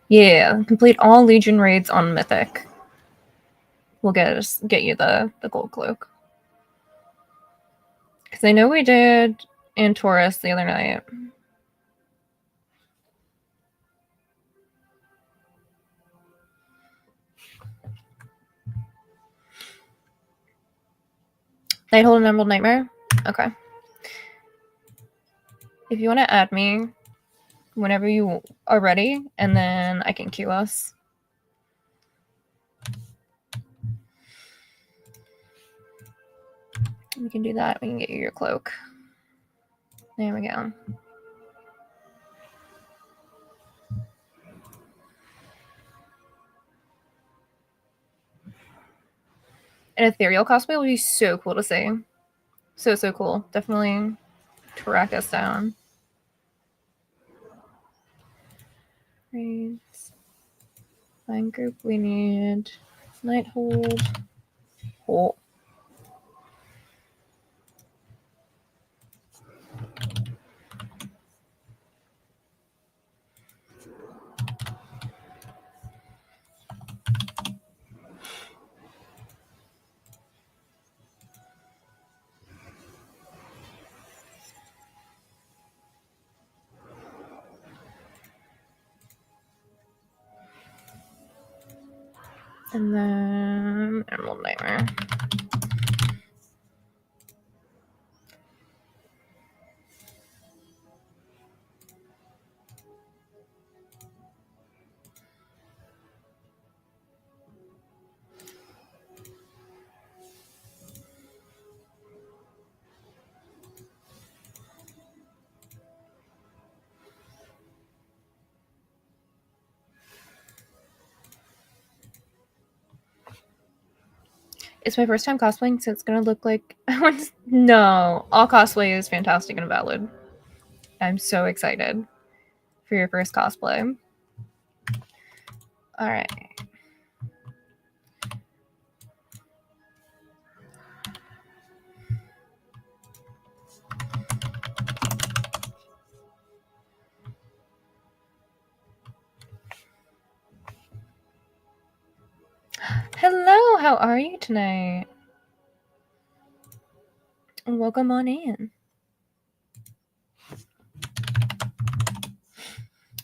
Yeah, complete all Legion raids on Mythic. We'll get you the gold cloak. Because I know we did Antorus the other night. Nighthold and Emerald Nightmare? Okay. If you want to add me whenever you are ready, and then I can queue us. We can do that. We can get you your cloak. There we go. An ethereal cosplay would be so cool to see. So cool. Definitely track us down. Right. Fine group, we need Nighthold. Oh. And then Emerald Nightmare. It's my first time cosplaying, so it's gonna look like no. All cosplay is fantastic and valid. I'm so excited for your first cosplay. All right. Hello, how are you tonight? Welcome on in.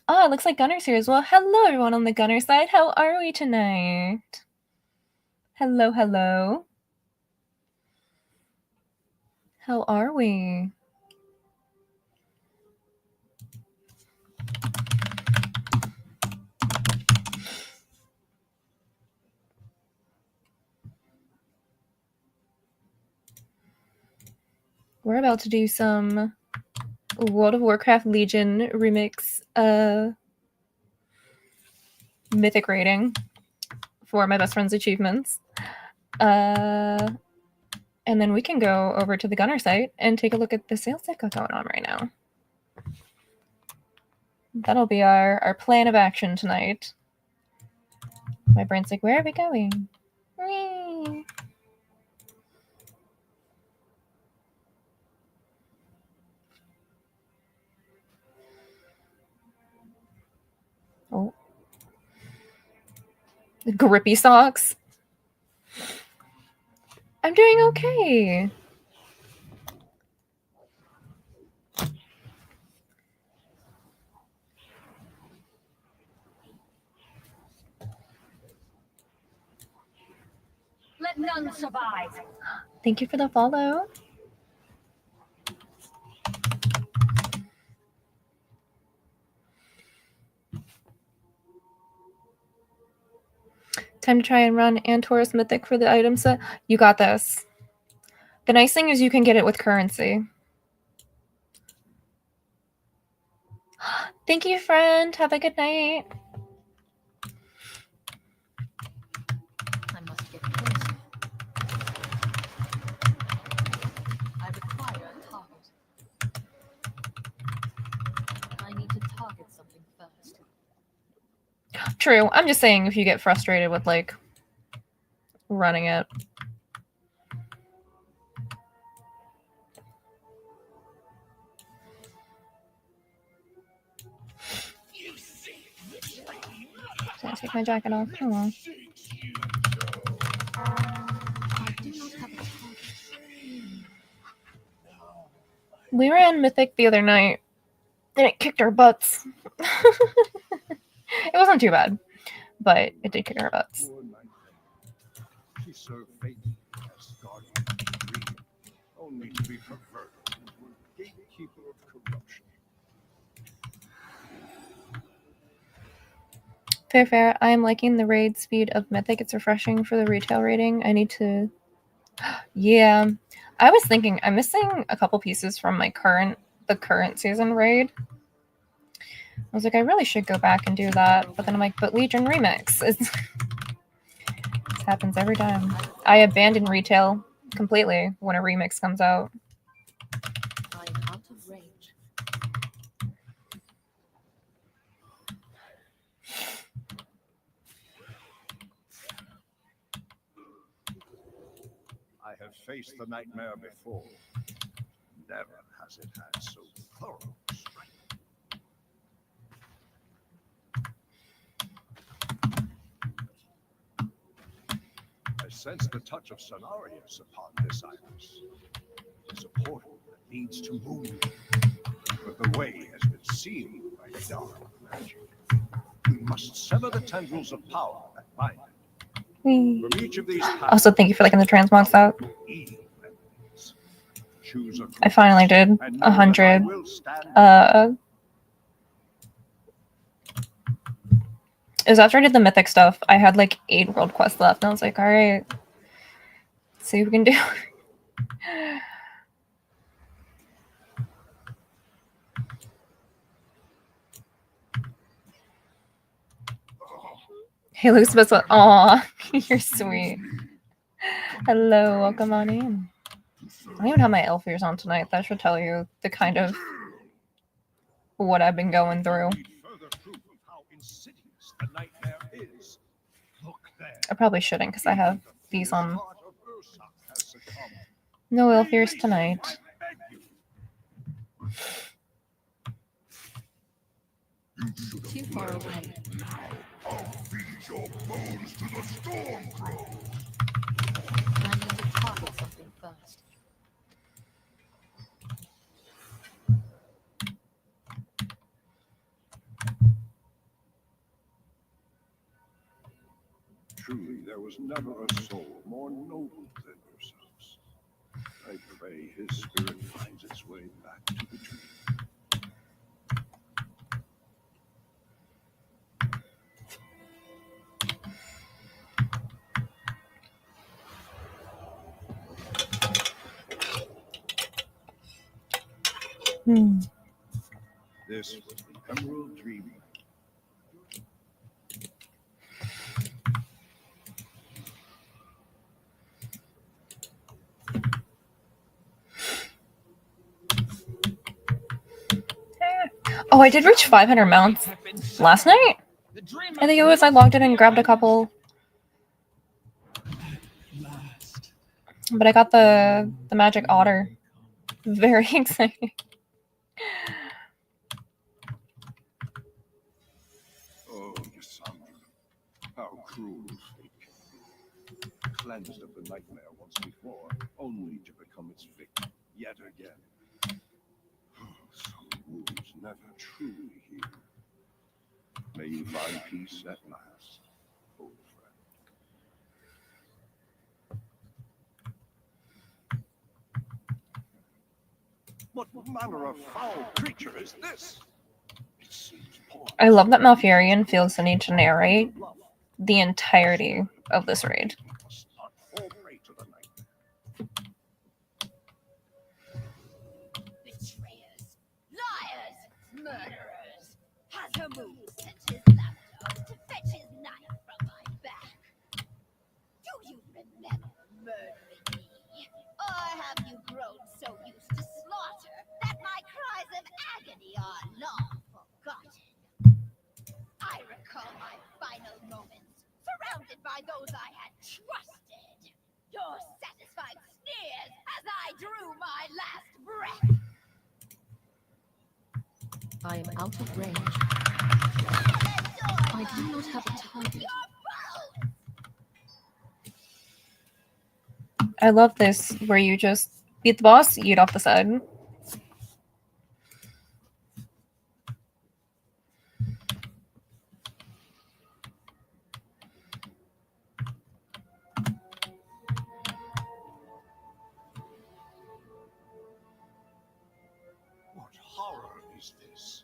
Oh, it looks like Gunner's here as well. Hello, everyone on the Gunner side. How are we tonight? Hello, hello. How are we? We're about to do some World of Warcraft Legion remix mythic rating for my best friend's achievements. And then we can go over to the Gunner site and take a look at the sales that got going on right now. That'll be our plan of action tonight. My brain's like, where are we going? Whee! Oh. Grippy socks. I'm doing okay. Let none survive. Thank you for the follow. Time to try and run Antorus Mythic for the item set. You got this. The nice thing is you can get it with currency. Thank you, friend. Have a good night. I must get closer. I require a target. I need to target something first. True. I'm just saying if you get frustrated with, like, running it. take my jacket off. Come on. I do not have a target. We ran Mythic the other night, and it kicked our butts. It wasn't too bad, but it did kick our butts. Poor Nightmare. She served fate as guardian of the dream, only to be perverted into a gatekeeper of corruption. Fair. I am liking the raid speed of Mythic. It's refreshing for the retail rating. I need to... Yeah. I was thinking, I'm missing a couple pieces from the current season raid. I was like, I really should go back and do that. But then I'm like, but Legion Remix. This happens every time. I abandon retail completely when a remix comes out. I am out of range. I have faced the Nightmare before. Never has it had so thorough strength. I sense the touch of Cenarius upon this iris. It is a portal that leads to moon. But the way has been sealed by dark magic. We must sever the tendrils of power that bind it. From each of these Also, thank you for liking the transmogs out. I finally did 100. It was after I did the Mythic stuff. I had like 8 world quests left, and I was like, all right, let's see what we can do. Hey, Elizabeth, aw, you're sweet. Hello, welcome on in. I don't even have my elf ears on tonight. That should tell you the kind of what I've been going through. I probably shouldn't because I have these on. No elf ears tonight. Too far away. I'll feed your bones to the storm crows. I need to target something first. Truly, there was never a soul more noble than yourselves. I pray his spirit finds its way back to the tree. This was the Emerald Dream. Oh, I did reach 500 mounts last night. I think it was. I logged in and grabbed a couple. But I got the magic otter. Very exciting. Oh, Cassandra, how cruel fate. Cleansed of the nightmare once before, only to become its victim yet again. Some wounds never truly heal. May you find peace at last, old friend. What manner of foul creature is this? It seems poor. I love that Malfurion feels the need to narrate the entirety of this raid. Must not fall prey to the nightmare. Betrayers, liars, murderers. Has Hamu sent his lapdog to fetch his knife from my back? Do you remember murdering me? Or have you grown so used to slaughter that my cries of agony are long forgotten? I recall my final moments, surrounded by those I had trusted. Your satisfied sneers as I drew my last breath. I am out of range. I I do not have a target. I love this, where you just beat the boss, eat off the side. What horror is this?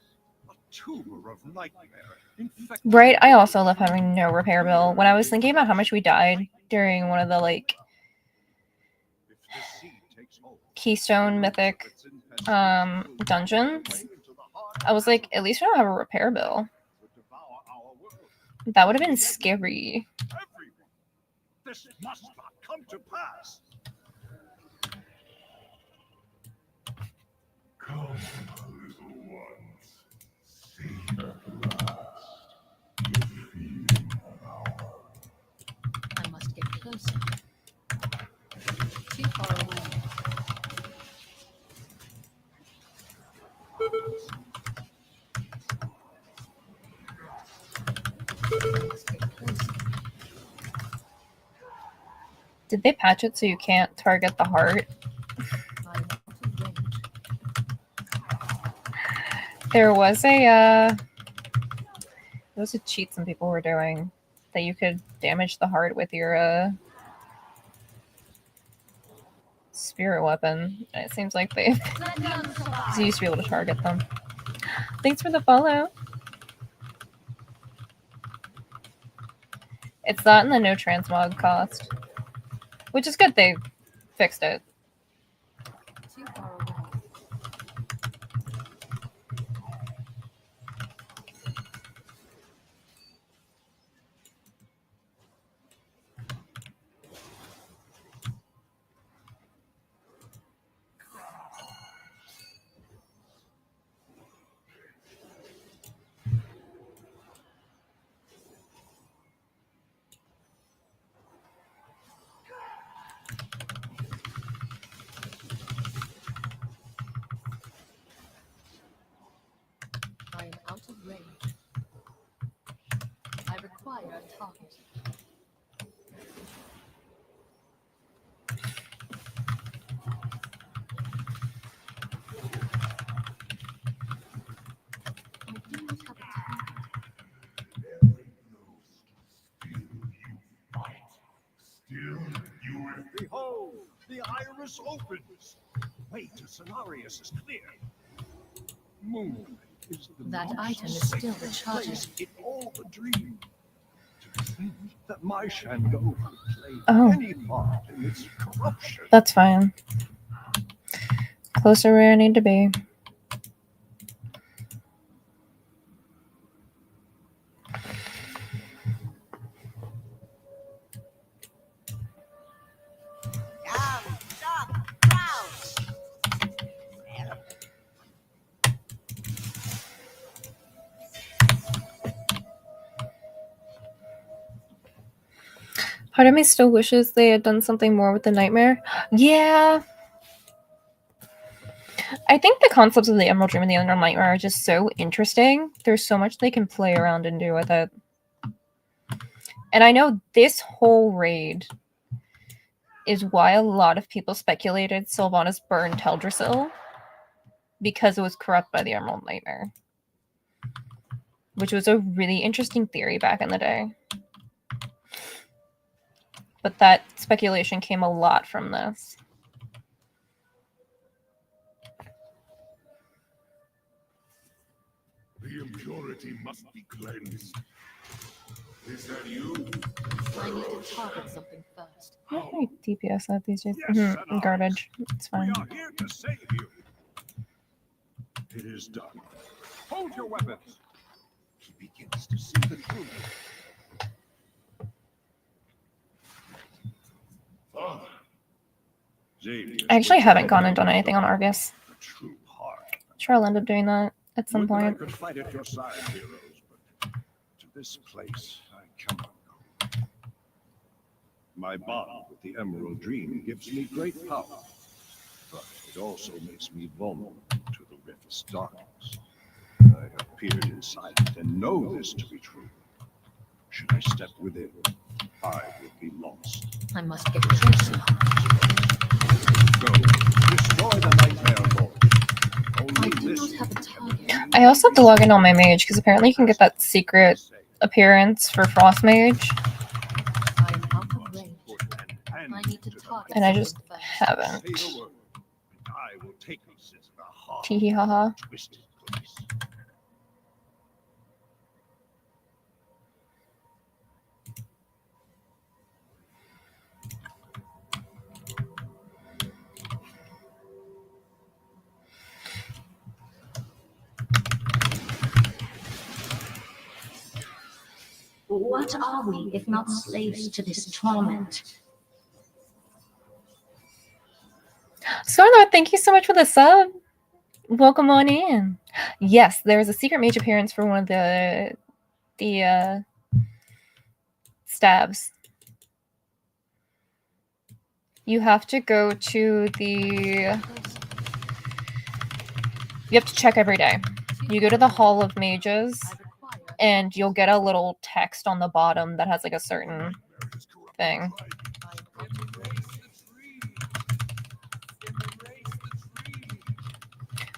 A tumor of nightmare. Infected Right, I also love having no repair bill. When I was thinking about how much we died during one of the, like, If the seed takes hold, Keystone Mythic dungeons, I was like, at least we don't have a repair bill. would devour our world. That would have been scary. Everyone, this must not come to pass. Come, little ones. See at last the feeling of our I must get closer. Too far away. I must get closer. Did they patch it so you can't target the heart? I am out of range. There was a cheat some people were doing that you could damage the heart with your spirit weapon. And it seems like they used to be able to target them. Thanks for the follow. It's not in the no transmog cost, which is good. They fixed it. Too far away. I am out of range. I require a target. I do not have a target. every ghost. Still you fight. Still you Behold, the iris opens. Way to Cenarius is clear. Moon is the That most item is still sacred recharging. place in all the dream. To think that my Shango could play Oh. any part in its corruption. That's fine. Closer where I need to be. Come, stop, crouch. Part of me still wishes they had done something more with the nightmare. Yeah. I think the concepts of the Emerald Dream and the Unknown Nightmare are just so interesting. There's so much they can play around and do with it. And I know this whole raid is why a lot of people speculated Sylvanas burned Teldrassil, because it was corrupt by the Emerald Nightmare, which was a really interesting theory back in the day. But that speculation came a lot from this. The impurity must be cleansed. Is that you? I need to target something first. I don't know DPS that these days. Yes, Mhm, garbage. It's We fine. are here to save you. It is done. Hold your weapons. He begins to see the truth. Father, Xavier, I actually haven't gone and done anything on Argus. the true heart. Sure, I'll end up doing that at some Would that I point. could fight at your side, heroes, but to this place I cannot go. My bond with the Emerald Dream gives me great power, but it also makes me vulnerable to the rift's darkness. I have peered inside it and know this to be true. Should I step within, I will be lost. I must get closer. Go, destroy the Nightmare Lord. I Only do not listen. have a target. I also have to log in on my mage because apparently you can get that secret appearance for Frost Mage, I am out of range. Put an end I need to to the target and I just something first. haven't. Say the word, and I will take pieces of the heart. Tee hee ha ha. Twisted place. What are we if not slaves to this torment? Sorlord, thank you so much for the sub. Welcome on in. Yes, there's a secret mage appearance for one of the stabs. You have to go to the... You have to check every day. You go to the Hall of Mages, I require and you'll get a little text on the bottom that has like a certain thing. I am out of range.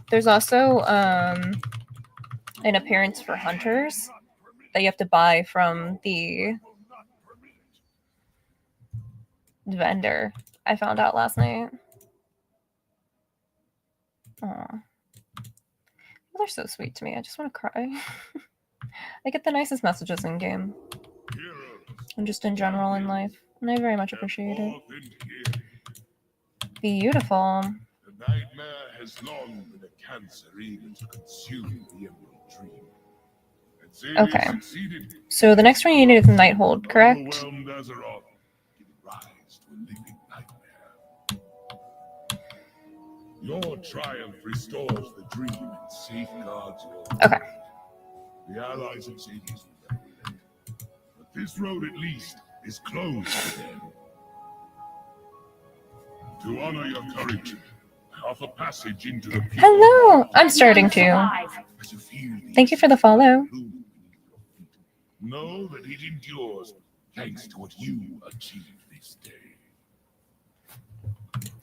There's also an appearance for hunters that you have to buy from the vendor. I found out last night. Aw. People are so sweet to me. I just want to cry. I get the nicest messages in game and just in general in life, and I very much appreciate it. Beautiful. The nightmare has long been a cancer eager to consume the Emerald Dream. And Xavier Okay. succeeded. So the next one you need is Nighthold, correct? Overwhelmed Azeroth, giving rise to a living nightmare. Your triumph restores the dream and safeguards your Okay. mind. The allies of Xavier's will relent. But this road, at least, is closed to them. To honor your courage, I offer passage into the pure Hello! heart. I'm starting to. As you feel the Thank you for the follow. bloom beneath your feet, know that it endures thanks to what you achieved this day.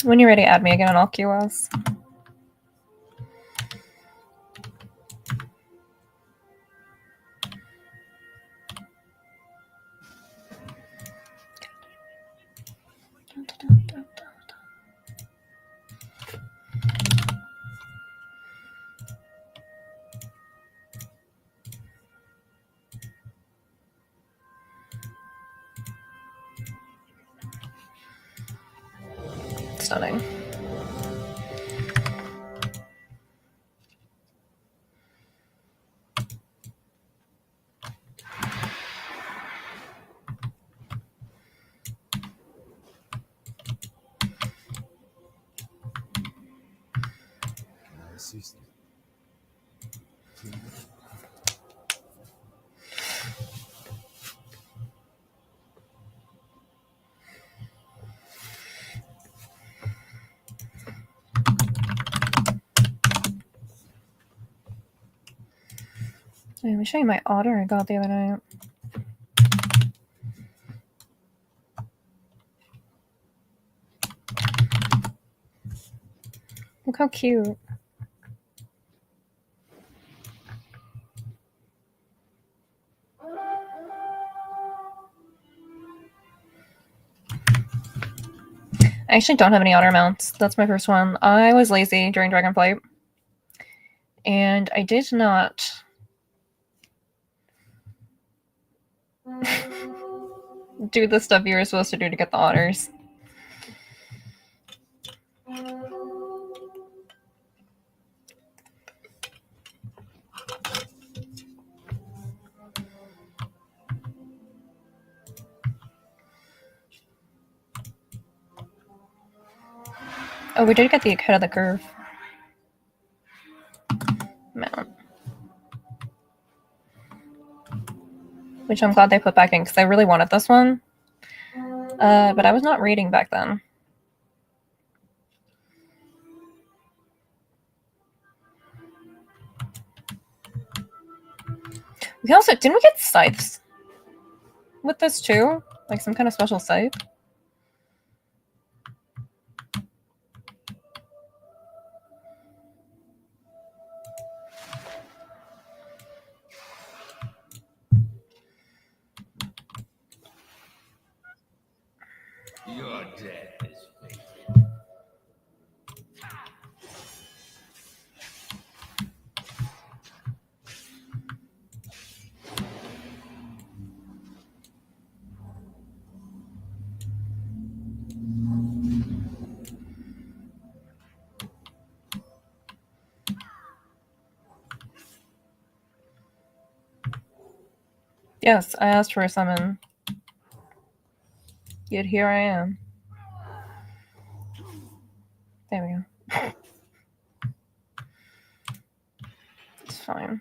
When you're ready, add me again and I'll QS. Stunning. Let me show you my otter I got the other night. Look how cute. I actually don't have any otter mounts. That's my first one. I was lazy during Dragonflight. And I did not do the stuff you were supposed to do to get the otters. Oh, we did get the head of the curve mount. Which I'm glad they put back in because I really wanted this one. But I was not reading back then. We also didn't we get scythes? with this too? Like some kind of special site? Your death is fated. Yes, I asked for a summon. Yet here I am. There we go. It's fine.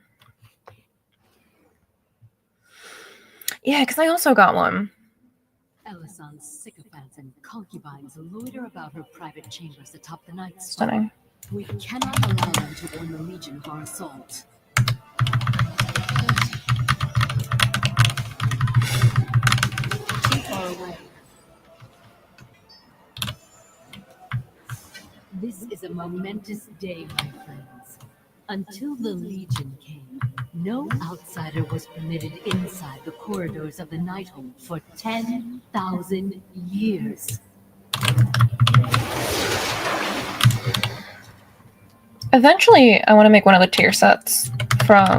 Yeah, because I also got one. Elison's sycophants and concubines loiter about her private chambers atop the night sky. Stunning. We cannot allow them to warn the Legion of our assault. Too far away. This is a momentous day, my friends. Until the Legion came, no outsider was permitted inside the corridors of the Nighthold for 10,000 years. Eventually, I want to make one of the tier sets from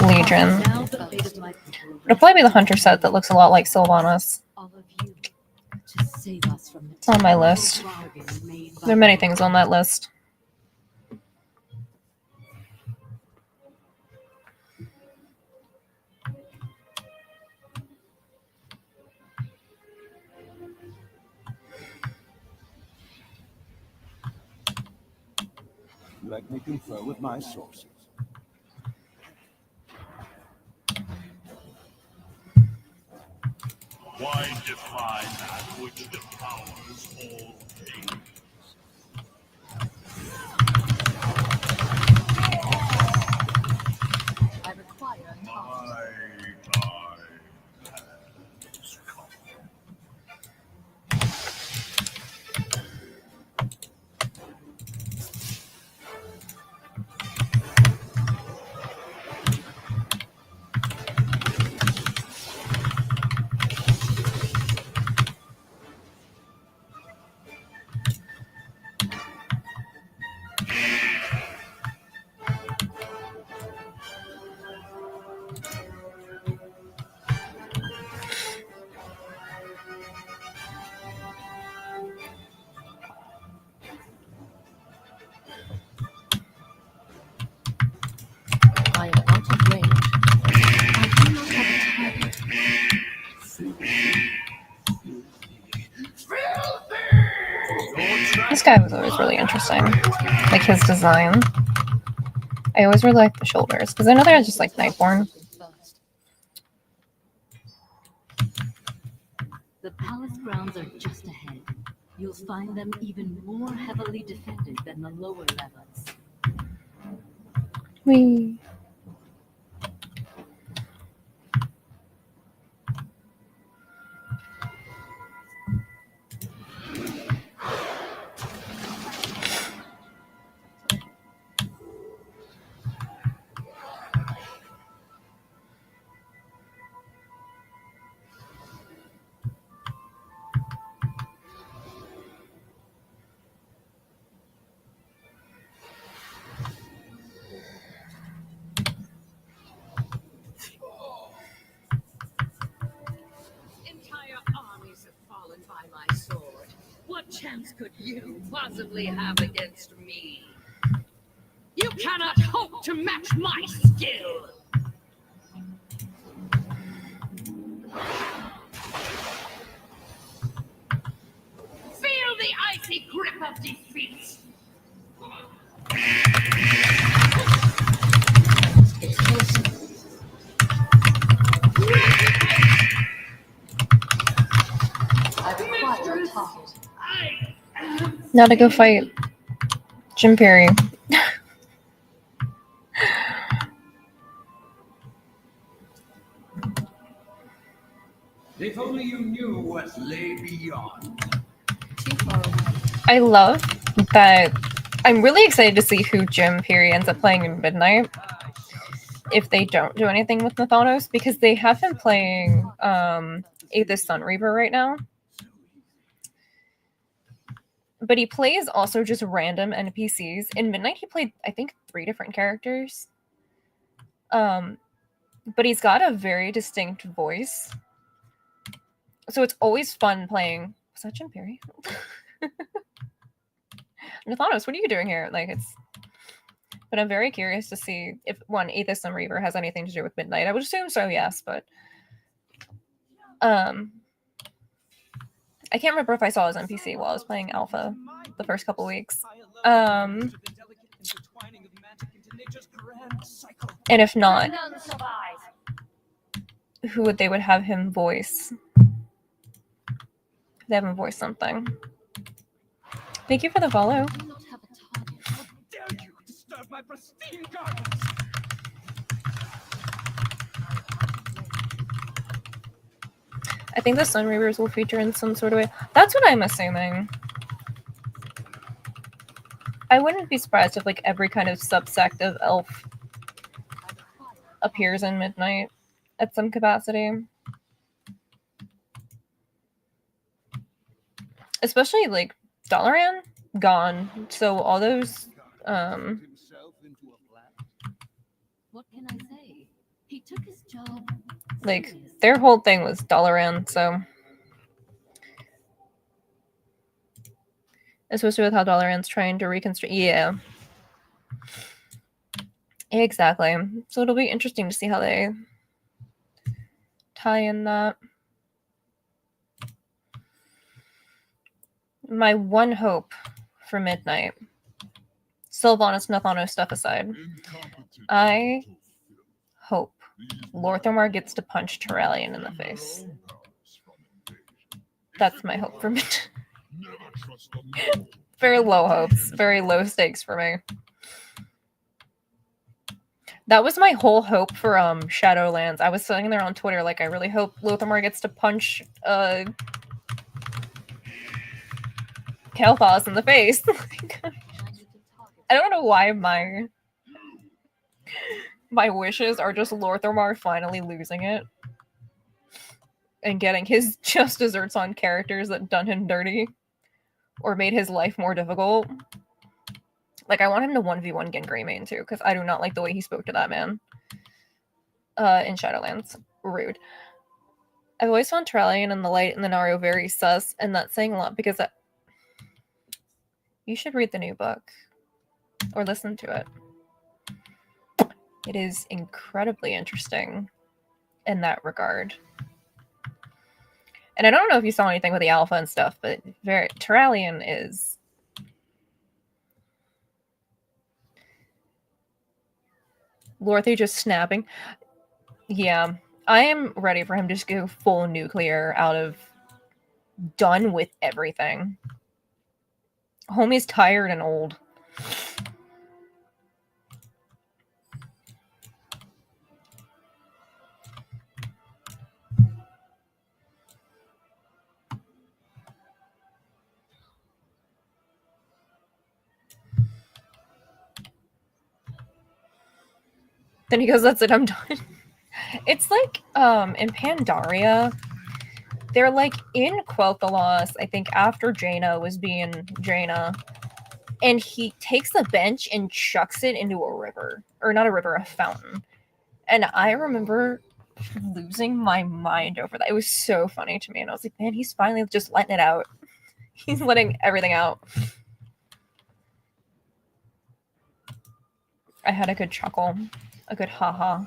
Legion. Now the fate of my people It'll probably be the Hunter set that looks a lot like Sylvanas. all of you to save us from the It's on my list. bargain made by There are many things on that list. Let me confer with my sources. Why defy that which devours all things? I require a My target. time has come. I am out of range. I do not have a target. This guy was always really interesting. Like his design. I always really liked the shoulders. Because I know they're just like Nightborn. The palace grounds are just ahead. You'll find them even more heavily defended than the lower levels. Whee. Entire armies have fallen by my sword. What chance could you possibly have against me? You cannot hope to match my skill! Feel the icy grip of defeat! It's close. I require a target. I Now to go fight Jim Perry. If only you knew what lay beyond. I love that. I'm really excited to see who Jim Peary ends up playing in Midnight if they don't do anything with Nathanos, because they have him playing Aethys Sunreaver right now. But he plays also just random NPCs. In Midnight, he played, I think, 3 different characters. But he's got a very distinct voice. So it's always fun playing... Was that Jim Peary? Nathanos, what are you doing here? Like, it's... But I'm very curious to see if, one, Aethys Sunreaver has anything to do with Midnight. I would assume so, yes, but... I can't remember if I saw his NPC while I was playing Alpha the first couple weeks. And if not, who would they would have him voice? They have him voice something. Thank you for the follow. How dare you disturb my pristine gardens? I think the Sunreavers will feature in some sort of way. That's what I'm assuming. I wouldn't be surprised if like every kind of subsect of elf appears in Midnight at some capacity. Especially like Dalaran gone. So all those What can I say? He took his job. like their whole thing was Dalaran, so especially with how Dalaran's trying to reconstruct. Yeah. Exactly. So it'll be interesting to see how they tie in that. My one hope for Midnight, Sylvanas Nathanos stuff aside, I hope Lorthamar gets to punch Turalyon in the face. That's my hope for Midnight. Very low hopes, very low stakes for me. That was my whole hope for Shadowlands. I was sitting there on Twitter like, I really hope Lothamar gets to punch Kael'thas in the face. I don't know why my wishes are just Lorthamar finally losing it and getting his just desserts on characters that done him dirty or made his life more difficult. Like, I want him to 1v1 Greymane too, because I do not like the way he spoke to that man in Shadowlands. Rude. I've always found Turalyon and the Light and the Nario very sus, and that's saying a lot because you should read the new book or listen to it. It is incredibly interesting in that regard. And I don't know if you saw anything with the alpha and stuff, but Turalyon is Lorthy just snapping. Yeah, I am ready for him to just go full nuclear out of done with everything. Homie's tired and old. Then he goes, that's it, I'm done. It's like in Pandaria, they're like in Quel'Thalas, I think after Jaina was being Jaina, and he takes a bench and chucks it into a river. Or not a river, a fountain. And I remember losing my mind over that. It was so funny to me. And I was like, man, he's finally just letting it out. He's letting everything out. I had a good chuckle. A good haha.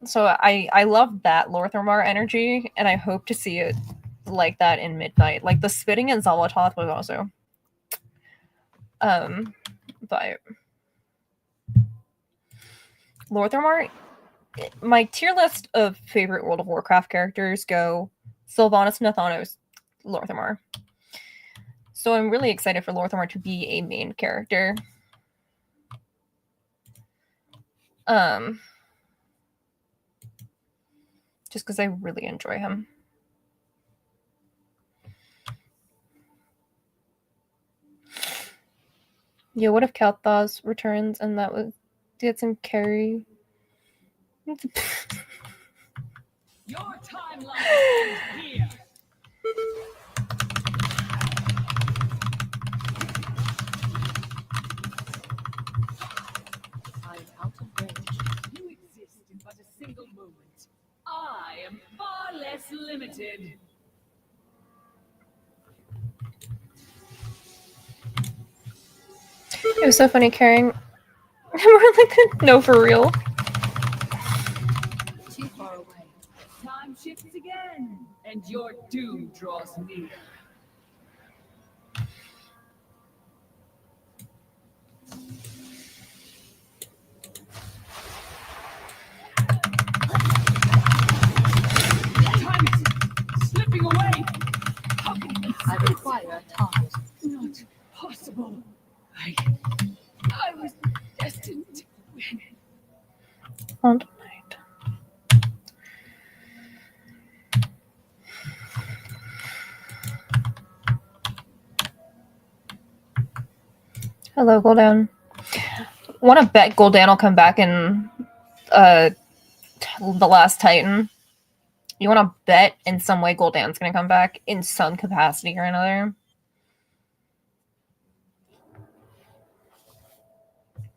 So I love that Lorthamar energy, and I hope to see it like that in Midnight. Like the spitting in Xalatoth was also. But Lorthamar, my tier list of favorite World of Warcraft characters go Sylvanas, Nathanos, Lorthamar. So I'm really excited for Lorthamar to be a main character. just because I really enjoy him. Yeah, what if Kalthas returns and that was gets him carry? Your timeline ends here. I'm out of range. You exist in but a single moment. I am far less limited. It was so funny carrying. We're like, no, for real. Too far away. Time shifts again, and your doom draws near. Time is slipping away. How can this I require a target. not possible? I was destined to win. On tonight. Hello, Gul'dan. Want to bet Gul'dan will come back in The Last Titan? You want to bet in some way Gul'dan's going to come back in some capacity or another?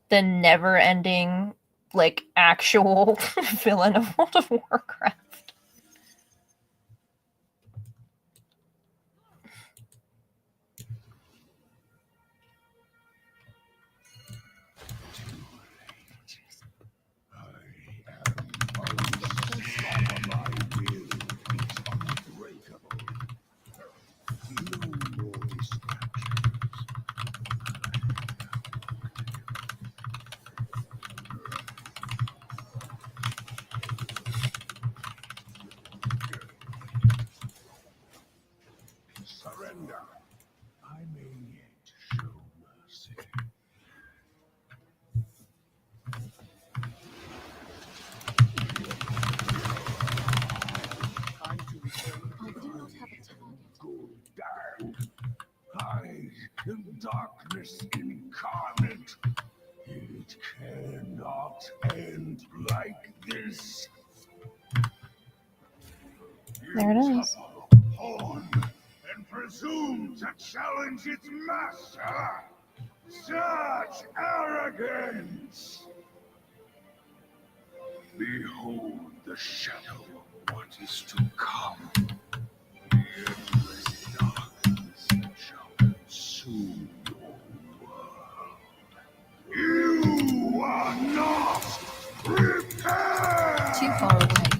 The never-ending, like, actual villain of World of Warcraft. Surrender. I may yet show mercy. I do not have a target. Hide in darkness incarnate. It cannot end like this. There it is. Horn and presume to challenge its master. Such arrogance! Behold the shadow of what is to come. The endless darkness that shall consume your world. You are not prepared! Too far away.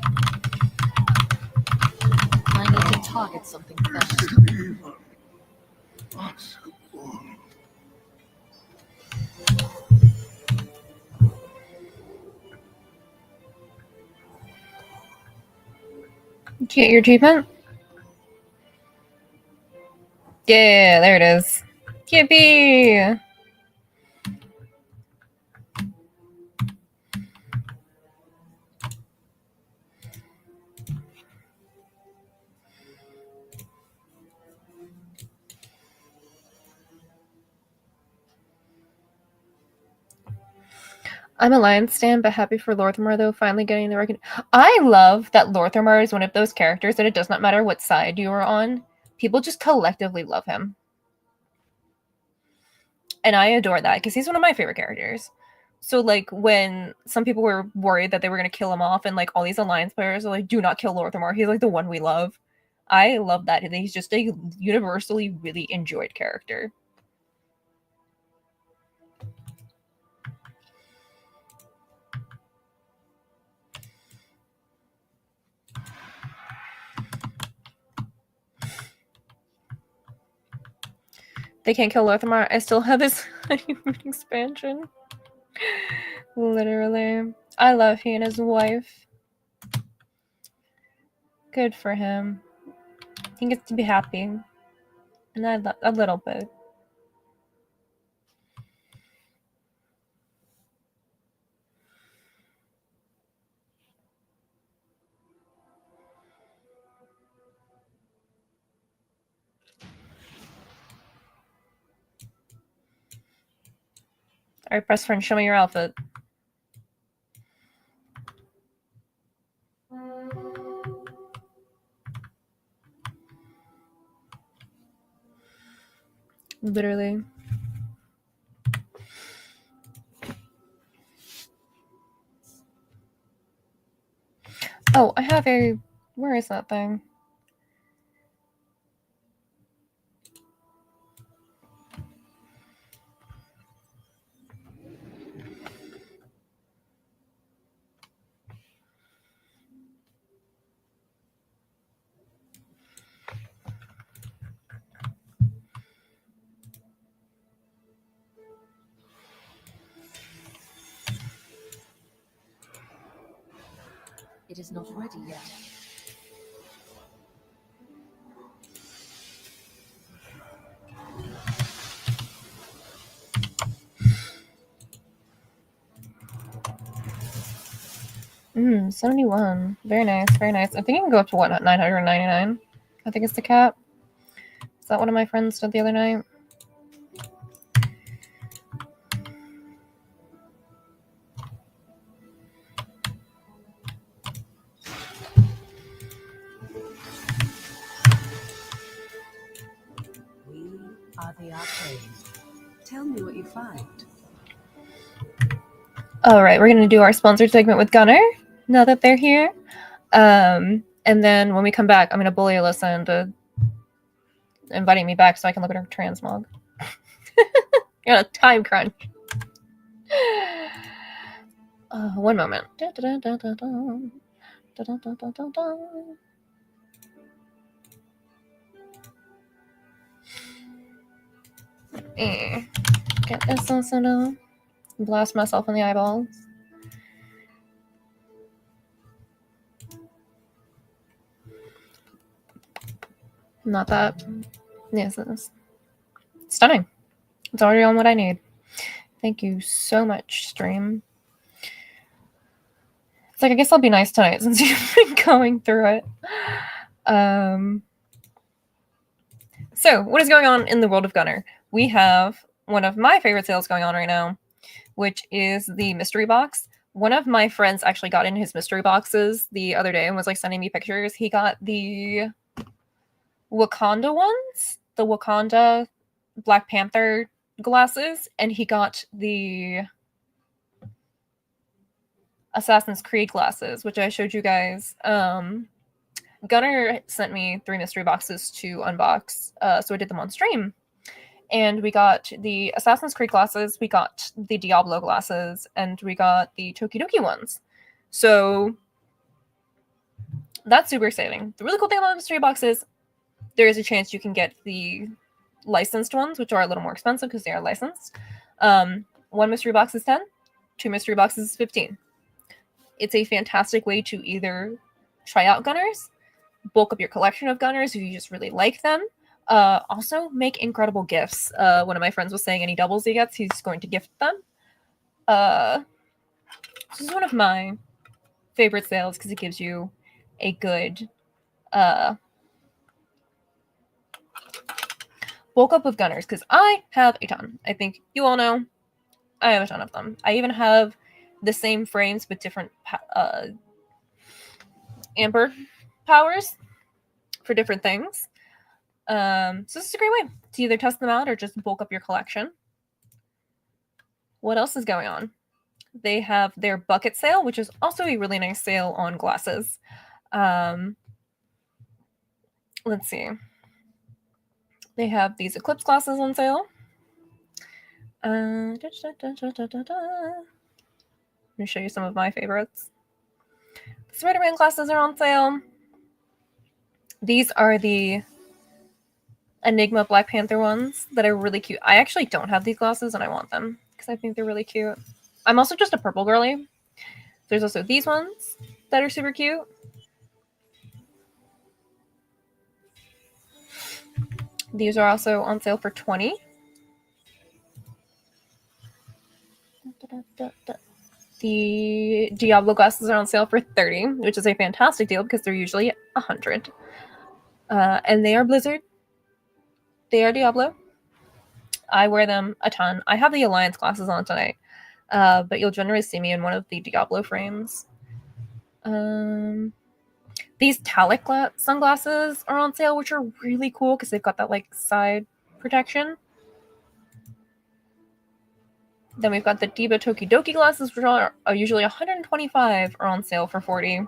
I need to target something first. Even possible. Did you get your achievement? Yeah, there it is. Yippee! I'm a Lion stan, but happy for Lorthamar though, finally getting the recognition. I love that Lorthamar is one of those characters that it does not matter what side you are on. People just collectively love him. And I adore that because he's one of my favorite characters. So like when some people were worried that they were going to kill him off and like all these Alliance players are like, do not kill Lorthamar. He's like the one we love. I love that. He's just a universally really enjoyed character. They can't kill Lorthamar. I still have his honeymoon expansion. Literally. I love he and his wife. Good for him. He gets to be happy. And I love a little bit. Alright, best friend, show me your outfit. Literally. Oh, I have a... Where is that thing? It is not ready yet. Mm, 71. Very nice, very nice. I think you can go up to what, 999? I think it's the cap. Is that one of my friends did the other night? We are the arcade. Tell me what you find. Alright, we're gonna do our sponsored segment with Gunner, now that they're here. And then when we come back, I'm gonna bully Alyssa into inviting me back so I can look at her transmog. You're on a time crunch. One moment. Get this also now. Blast myself in the eyeballs. Not that. Yes, it is. Stunning. It's already on what I need. Thank you so much, stream. It's like, I guess I'll be nice tonight since you've been going through it. So, what is going on in the world of Gunner? We have one of my favorite sales going on right now, which is the mystery box. One of my friends actually got in his mystery boxes the other day and was like sending me pictures. He got the Wakanda ones, the Wakanda Black Panther glasses, and he got the Assassin's Creed glasses, which I showed you guys. Gunner sent me 3 mystery boxes to unbox, so I did them on stream. And we got the Assassin's Creed glasses, we got the Diablo glasses, and we got the Tokidoki ones. So that's super exciting. The really cool thing about the mystery box is there is a chance you can get the licensed ones, which are a little more expensive because they are licensed. 1 mystery box is 10, 2 mystery boxes is 15. It's a fantastic way to either try out Gunners, bulk up your collection of Gunners if you just really like them. Also, make incredible gifts. One of my friends was saying any doubles he gets, he's going to gift them. This is one of my favorite sales because it gives you a good bulk up of Gunners, because I have a ton. I think you all know I have a ton of them. I even have the same frames with different amber powers for different things. So this is a great way to either test them out or just bulk up your collection. What else is going on? They have their bucket sale, which is also a really nice sale on glasses. Let's see. They have these Eclipse glasses on sale. Let me show you some of my favorites. The Spider-Man glasses are on sale. These are the Enigma Black Panther ones that are really cute. I actually don't have these glasses and I want them because I think they're really cute. I'm also just a purple girly. There's also these ones that are super cute. These are also on sale for $20. The Diablo glasses are on sale for $30, which is a fantastic deal because they're usually $100. And they are Blizzard. They are Diablo. I wear them a ton. I have the Alliance glasses on tonight, but you'll generally see me in one of the Diablo frames. These Talic sunglasses are on sale, which are really cool because they've got that like side protection. Then we've got the Diba Tokidoki glasses, which are usually 125, are on sale for 40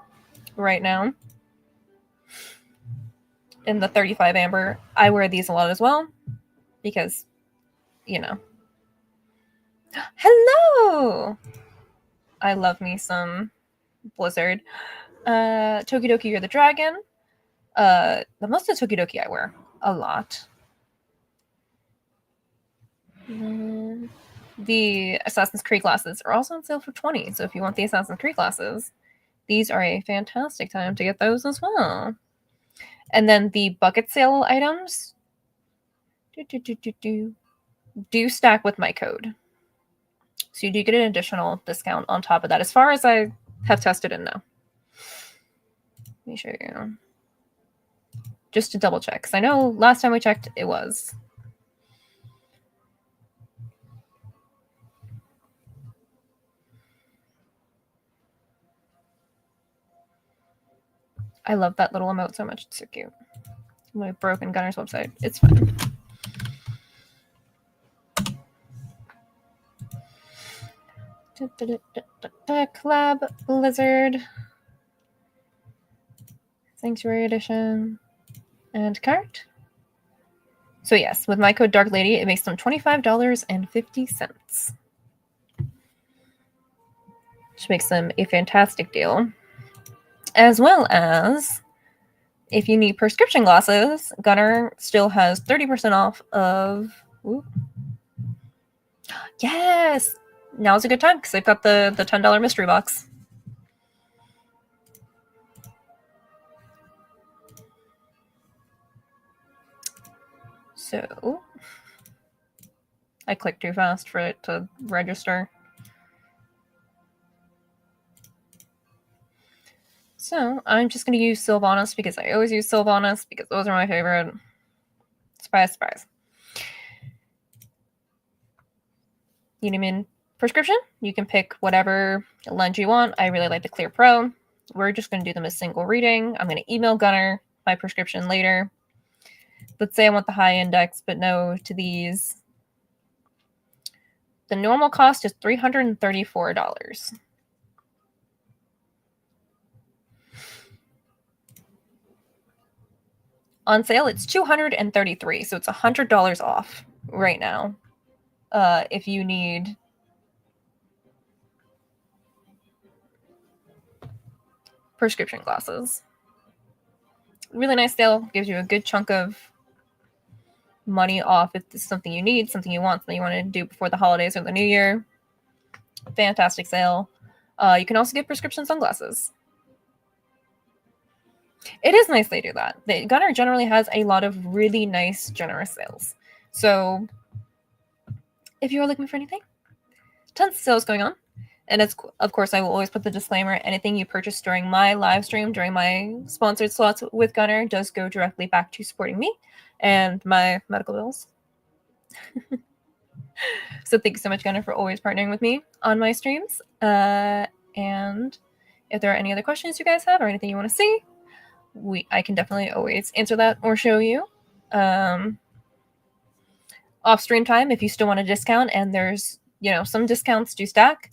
right now. In the 35 amber, I wear these a lot as well because, you know. Hello! I love me some Blizzard. Tokidoki, you're the dragon. The most of Tokidoki I wear a lot. The Assassin's Creed glasses are also on sale for 20. So if you want the Assassin's Creed glasses, these are a fantastic time to get those as well. And then the bucket sale items do stack with my code. So you do get an additional discount on top of that, as far as I have tested and know. Let me show you. Just to double check, because I know last time we checked, it was. I love that little emote so much. It's so cute. My broken Gunner's website. It's fun. Collab Blizzard. Sanctuary Edition. And cart. So yes, with my code DarkLady, it makes them $25.50. Which makes them a fantastic deal. As well as, if you need prescription glasses, Gunner still has 30% off of... Ooh. Yes! Now's a good time, because they've got the $10 mystery box. So... I clicked too fast for it to register. So, I'm just going to use Sylvanas because I always use Sylvanas because those are my favorite. Surprise, surprise. You need a prescription? You can pick whatever lens you want. I really like the Clear Pro. We're just going to do them as single reading. I'm going to email Gunner my prescription later. Let's say I want the high index, but no to these. The normal cost is $334. On sale, it's $233, so it's $100 off right now. If you need prescription glasses. Really nice sale. Gives you a good chunk of money off if this is something you need, something you want to do before the holidays or the new year. Fantastic sale. You can also get prescription sunglasses. It is nice they do that. Gunner generally has a lot of really nice, generous sales. So if you are looking for anything, tons of sales going on. And it's, of course, I will always put the disclaimer, anything you purchase during my live stream, during my sponsored slots with Gunner, does go directly back to supporting me and my medical bills. So thank you so much, Gunner, for always partnering with me on my streams. And if there are any other questions you guys have or anything you want to see, I can definitely always answer that or show you. Off stream time, if you still want a discount, and there's, some discounts do stack.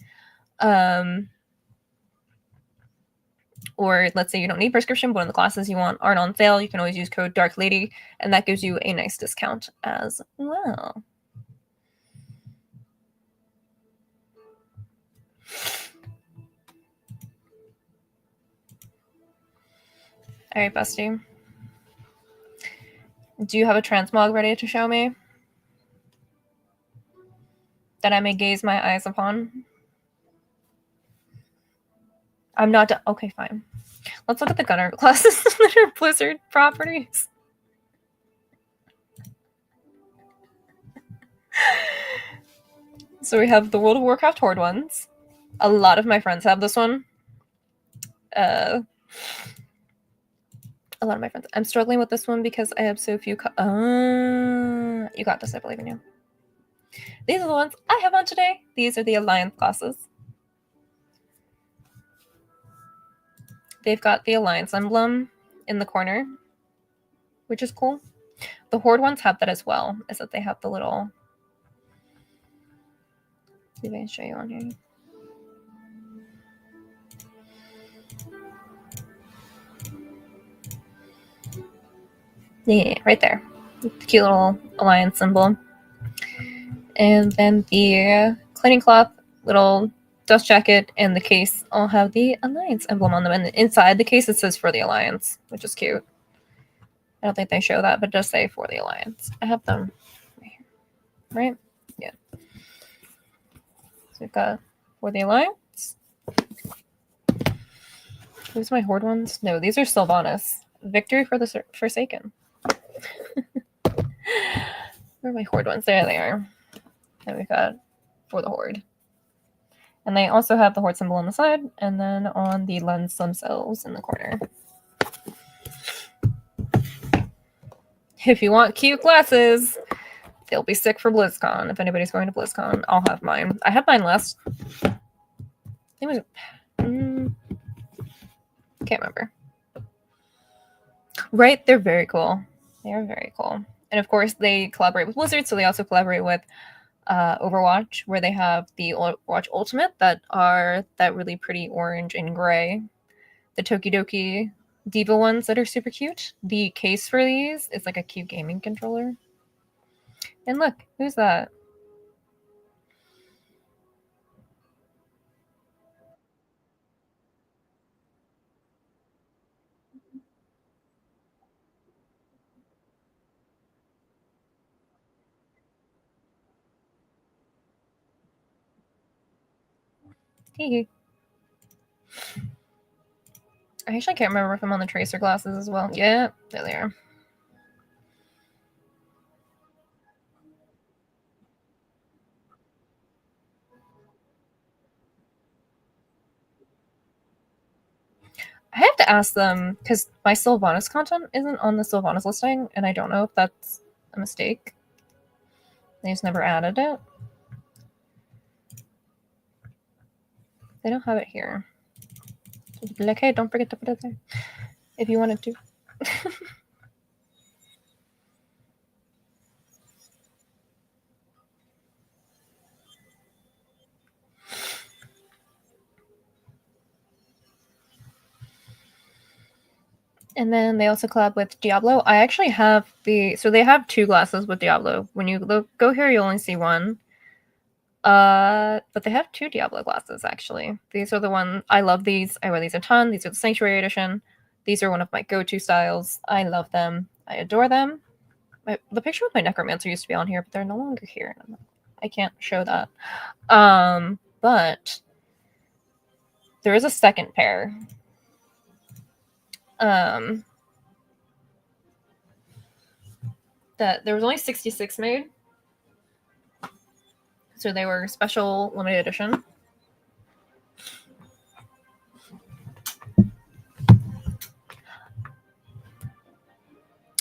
Or let's say you don't need prescription, but when the glasses you want aren't on sale, you can always use code DarkLady, and that gives you a nice discount as well. All right, bestie. Do you have a transmog ready to show me that I may gaze my eyes upon? I'm not done. Okay, fine. Let's look at the Gunner classes that are Blizzard properties. So we have the World of Warcraft Horde ones. A lot of my friends have this one. A lot of my friends. I'm struggling with this one because I have so few. You got this. I believe in you. These are the ones I have on today. These are the Alliance classes. They've got the Alliance emblem in the corner, which is cool. The Horde ones have that as well, is that they have the little... See if I can show you on here. Yeah, right there. The cute little Alliance symbol. And then the cleaning cloth, little dust jacket, and the case all have the Alliance emblem on them. And inside the case it says for the Alliance, which is cute. I don't think they show that, but it does say for the Alliance. I have them right here. Right? Yeah. So we've got for the Alliance. Who's my Horde ones? No, these are Sylvanas. Victory for the Forsaken. Where are my Horde ones? There they are. And we've got for the Horde. And they also have the Horde symbol on the side, and then on the lens themselves in the corner. If you want cute glasses, they'll be sick for BlizzCon. If anybody's going to BlizzCon, I'll have mine. I had mine last... I think it was... can't remember. Right? They're very cool. They are very cool. And of course, they collaborate with Blizzard, so they also collaborate with Overwatch, where they have the Overwatch Ultimate that are that really pretty orange and gray. The Tokidoki Diva ones that are super cute. The case for these is like a cute gaming controller. And look, who's that? Hee. I actually can't remember if I'm on the Tracer glasses as well. Yeah, there they are. I have to ask them, because my Sylvanas content isn't on the Sylvanas listing, and I don't know if that's a mistake. They just never added it. They don't have it here. So like, hey, don't forget to put it there. If you wanted to. And then they also collab with Diablo. I actually have so they have two glasses with Diablo. When you go here, you only see one. But they have two Diablo glasses, actually. These are the ones, I love these. I wear these a ton. These are the Sanctuary Edition. These are one of my go-to styles. I love them. I adore them. The picture of my Necromancer used to be on here, but they're no longer here. I can't show that. But there is a second pair. That there was only 66 made. So they were special limited edition.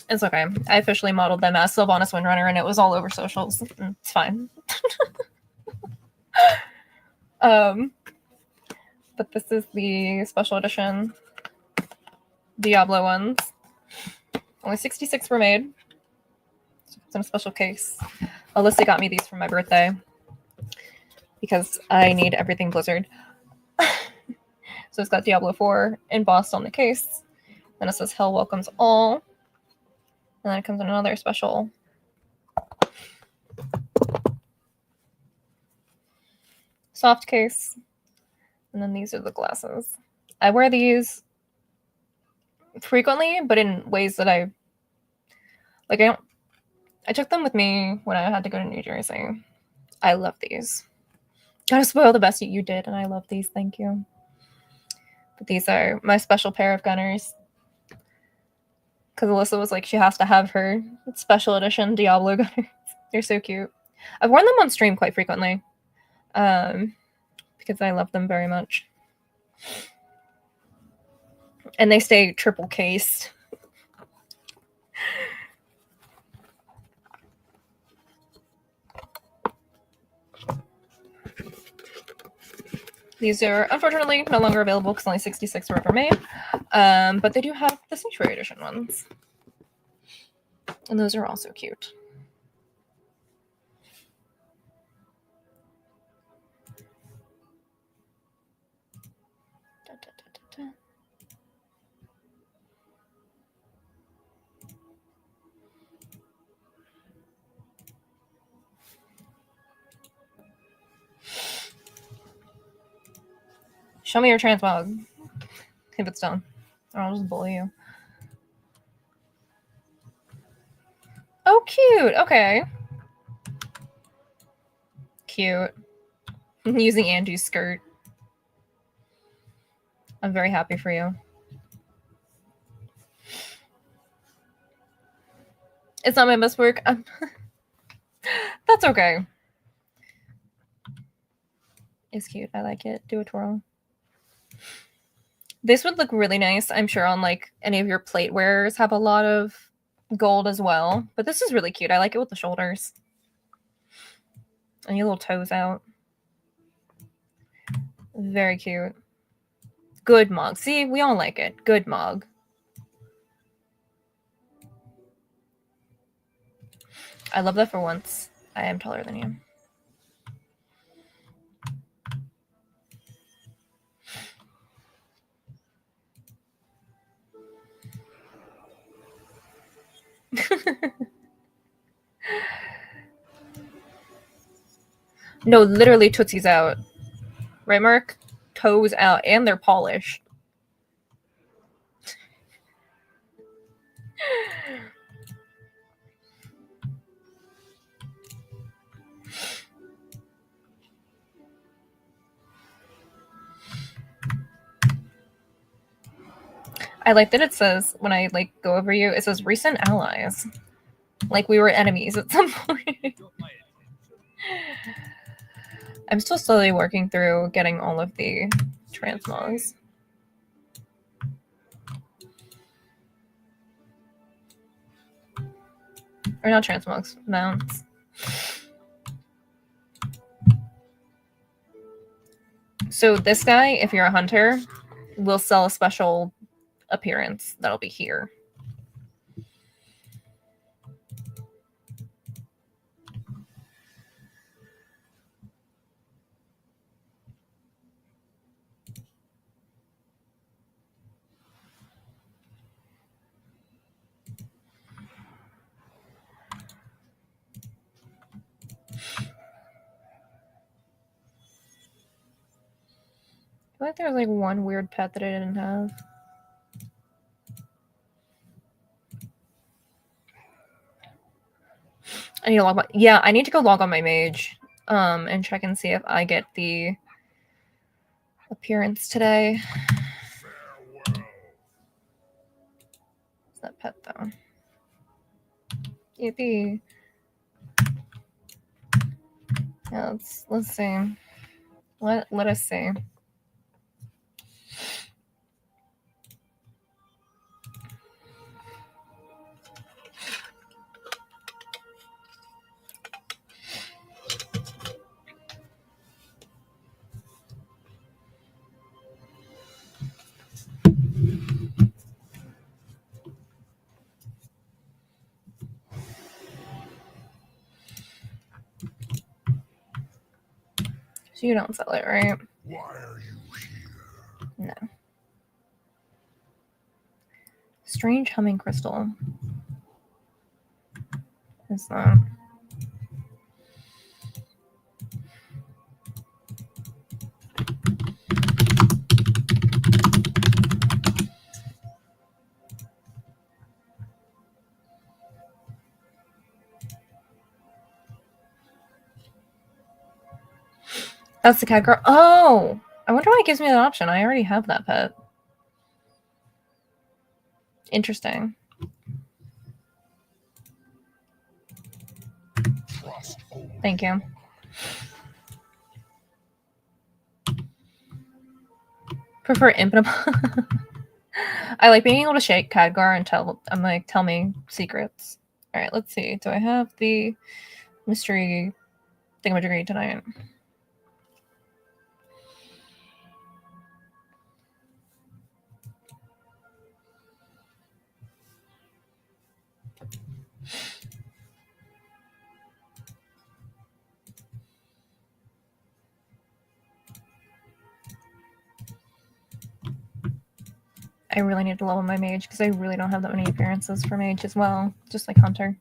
It's okay. I officially modeled them as Sylvanas Windrunner, and it was all over socials. It's fine. But this is the special edition Diablo ones. Only 66 were made. It's in a special case. Alyssa got me these for my birthday because I need everything Blizzard. So it's got Diablo 4 embossed on the case. Then it says Hell welcomes all. And then it comes in another special soft case. And then these are the glasses. I wear these frequently, but in ways that I took them with me when I had to go to New Jersey. I love these. Gotta spoil the best you did, and I love these. Thank you. But these are my special pair of gunners. Because Alyssa was like, she has to have her special edition Diablo gunners. They're so cute. I've worn them on stream quite frequently. Because I love them very much. And they stay triple cased. These are unfortunately no longer available because only 66 were ever made. But they do have the Sanctuary Edition ones. And those are also cute. Da, da, da, da, da. Show me your transmog if it's done, or I'll just bully you. Oh, cute. Okay. Cute. Using Angie's skirt. I'm very happy for you. It's not my best work. That's okay. It's cute. I like it. Do a twirl. This would look really nice, I'm sure, on like any of your plate wearers have a lot of gold as well. But this is really cute. I like it with the shoulders. And your little toes out. Very cute. Good mug. See, we all like it. Good mug. I love that for once. I am taller than you. No, literally Tootsie's out. Right, Mark? Toes out. And they're polished. I like that it says, when I like go over you, it says recent allies. Like we were enemies at some point. I'm still slowly working through getting all of the transmogs. Or not transmogs, mounts. So this guy, if you're a hunter, will sell a special appearance that'll be here. I feel like there was like one weird pet that I didn't have. I need to log on. Yeah, I need to go log on my mage, and check and see if I get the appearance today. What's that pet though? Yippee. Yeah, let's see. Let us see. So you don't sell it, right? Why are you here? No. Strange humming crystal. Is that? That's the cat girl. Oh! I wonder why it gives me that option. I already have that pet. Interesting. Thank you. Prefer infinite. I like being able to shake Khadgar and tell me secrets. All right, let's see. Do I have the mystery thingamajiggy tonight? I really need to level my mage because I really don't have that many appearances for mage as well, just like Hunter.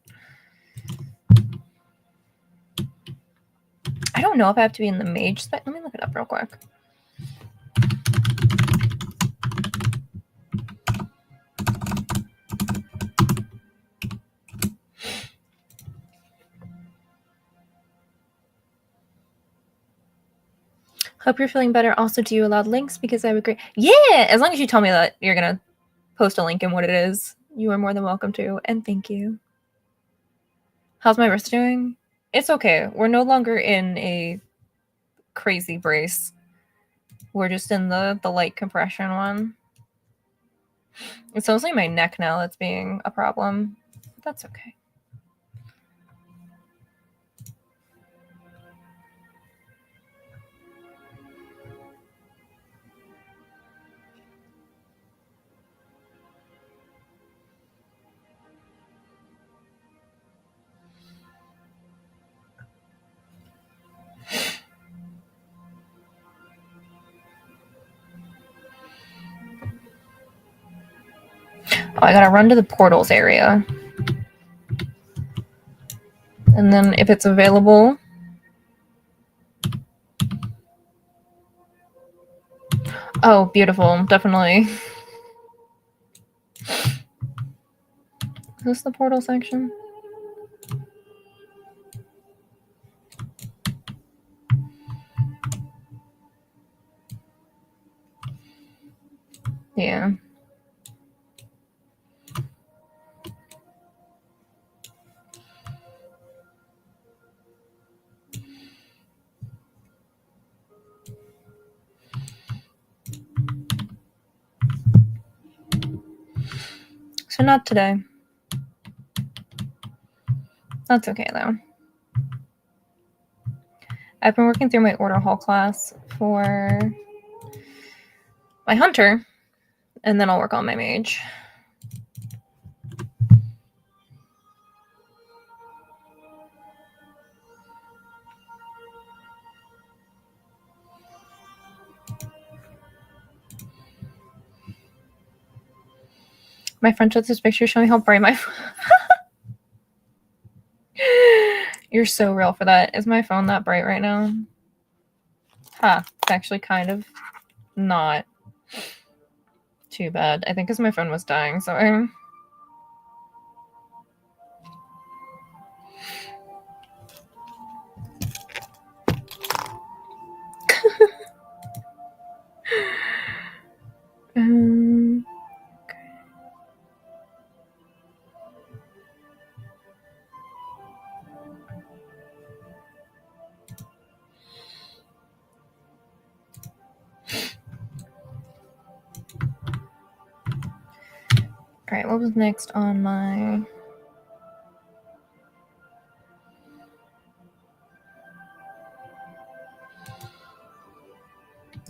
I don't know if I have to be in the mage spec. Let me look it up real quick. Hope you're feeling better. Also, do you allow links? Because I would agree. Yeah, as long as you tell me that you're going to post a link and what it is, you are more than welcome to. And thank you. How's my wrist doing? It's okay. We're no longer in a crazy brace. We're just in the light compression one. It's mostly my neck now that's being a problem. But that's okay. Oh, I gotta run to the portals area. And then if it's available... Oh, beautiful. Definitely. Is this the portal section? Yeah. So not today. That's okay, though. I've been working through my order hall class for my hunter, and then I'll work on my mage. My friend took this picture showing how bright my You're so real for that. Is my phone that bright right now? Huh. It's actually kind of not too bad. I think because my phone was dying, so I'm... Alright, what was next on my...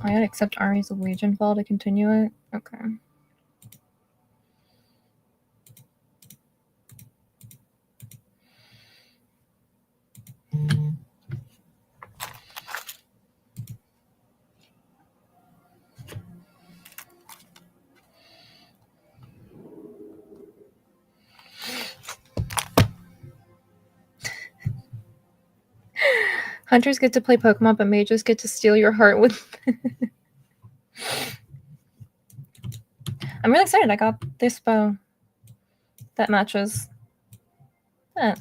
I gotta accept Armies of Legion fall to continue it? Okay. Hunters get to play Pokemon, but mages get to steal your heart with... I'm really excited. I got this bow that matches that.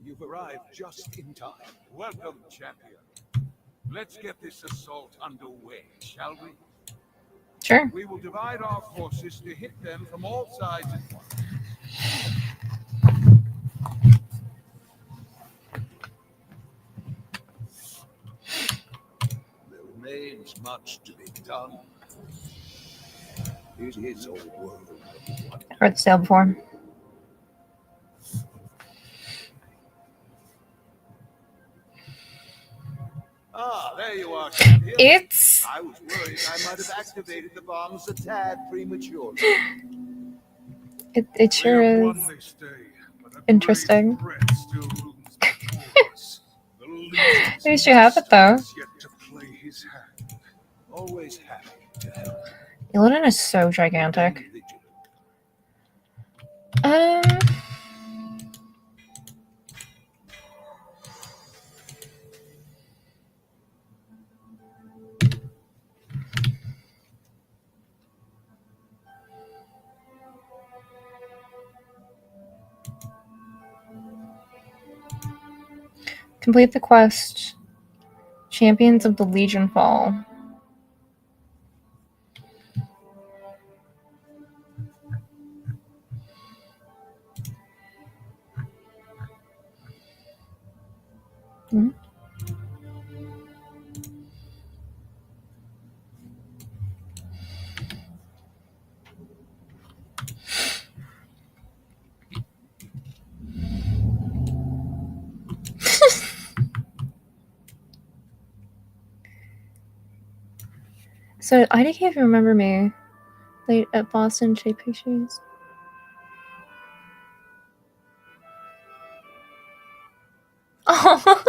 You've arrived just in time. Welcome, champion. Let's get this assault underway, shall we? Sure. We will divide our forces to hit them from all sides at once. There remains much to be done. is his old world of wonder. I've read this tale before. Ah, there you are, champion. It's I was worried I might have activated the bombs a tad prematurely. it sure We have is won this day, but a interesting. great threat still looms before us. The Legion's At least you have it, master though. has yet to play his hand. Always happy to help. Illidan is so gigantic. Remain vigilant. Complete the quest. Champions of the Legion fall. Hmm? So IDK, if you remember me, late at Boston Shape Pictures. Oh,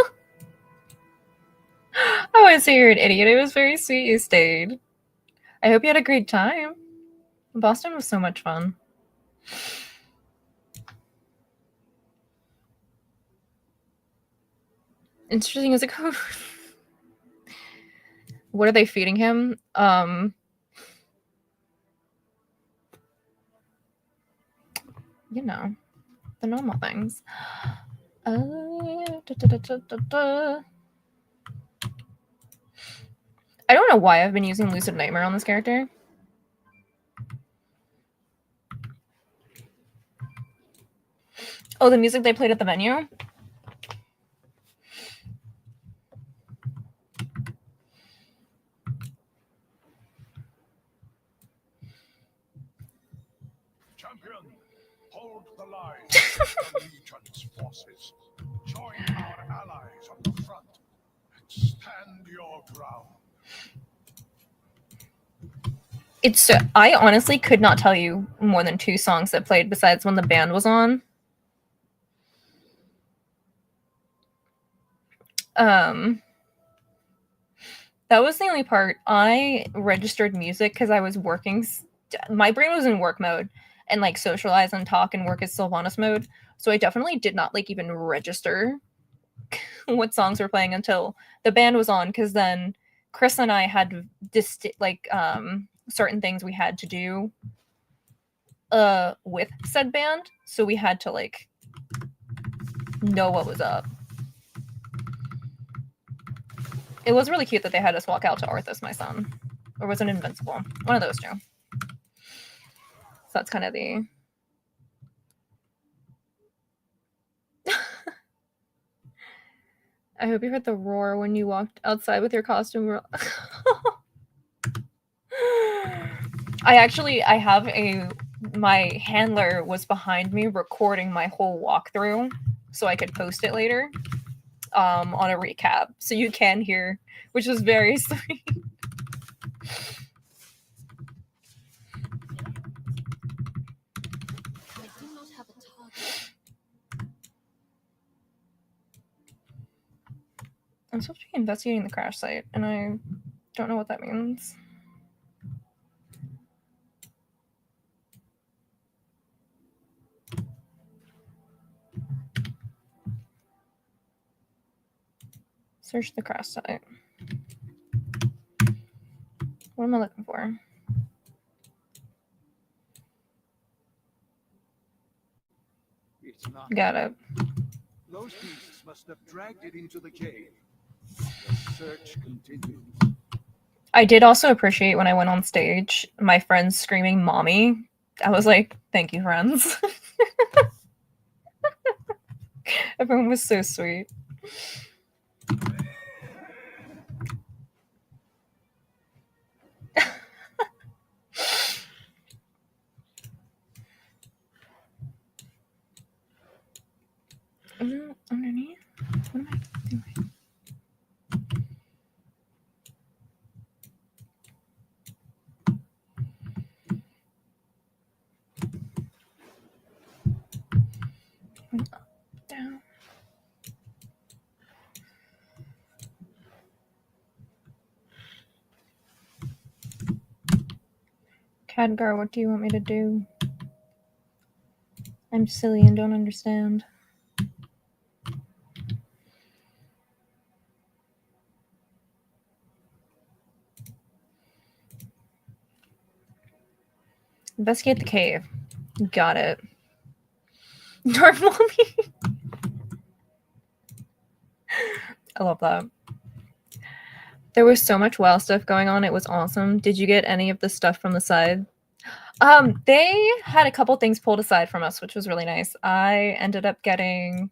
I wouldn't say you're an idiot. It was very sweet you stayed. I hope you had a great time. Boston was so much fun. Interesting as a code. What are they feeding him? You know, the normal things. I don't know why I've been using Lucid Nightmare on this character. Oh, the music they played at the venue? Champion, hold the line against the Legion's forces. Join our allies on the front and stand your ground. It's I honestly could not tell you more than 2 songs that played besides when the band was on. That was the only part. I registered music because I was working. My brain was in work mode, and like socialize and talk and work as Sylvanas mode. So I definitely did not like even register what songs were playing until the band was on. Because then Chris and I had certain things we had to do with said band, so we had to like know what was up. It was really cute that they had us walk out to Arthas, my son. Or was it Invincible? One of those 2. So that's kind of the... I hope you heard the roar when you walked outside with your costume. I have my handler was behind me recording my whole walkthrough so I could post it later on a recap. So you can hear, which was very sweet. I do not have a target. I'm supposed to be investigating the crash site, and I don't know what that means. Search the crash site. What am I looking for? It's not. Got it. Those beasts must have dragged it into the cave. The search continues. I did also appreciate when I went on stage, my friends screaming "Mommy." I was like, thank you, friends. Everyone was so sweet. What am I doing? Up, down. Khadgar, what do you want me to do? I'm silly and don't understand. Investigate the cave. Got it. Dark Mommy. I love that. There was so much WoW stuff going on. It was awesome. Did you get any of the stuff from the side? They had a couple things pulled aside from us, which was really nice. I ended up getting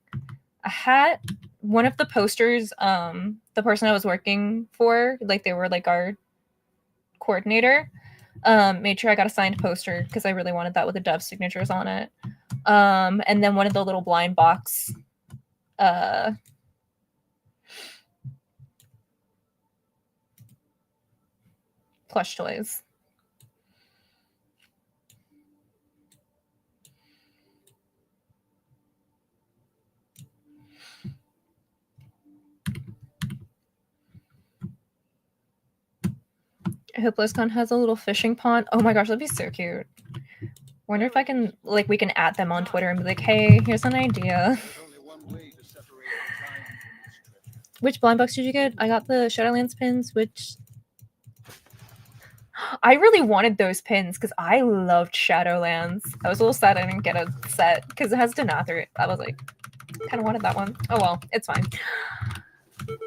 a hat. One of the posters, the person I was working for, like they were like our coordinator, made sure I got a signed poster because I really wanted that with the dev signatures on it. And then one of the little blind box plush toys. I hope BlizzCon has a little fishing pond. Oh my gosh, that'd be so cute. Wonder if I can, like, we can add them on Twitter and be like, hey, here's an idea. Which blind box did you get? I got the Shadowlands pins, which I really wanted those pins because I loved Shadowlands. I was a little sad I didn't get a set because it has Denathri. I was like, kind of wanted that one. Oh well, it's fine.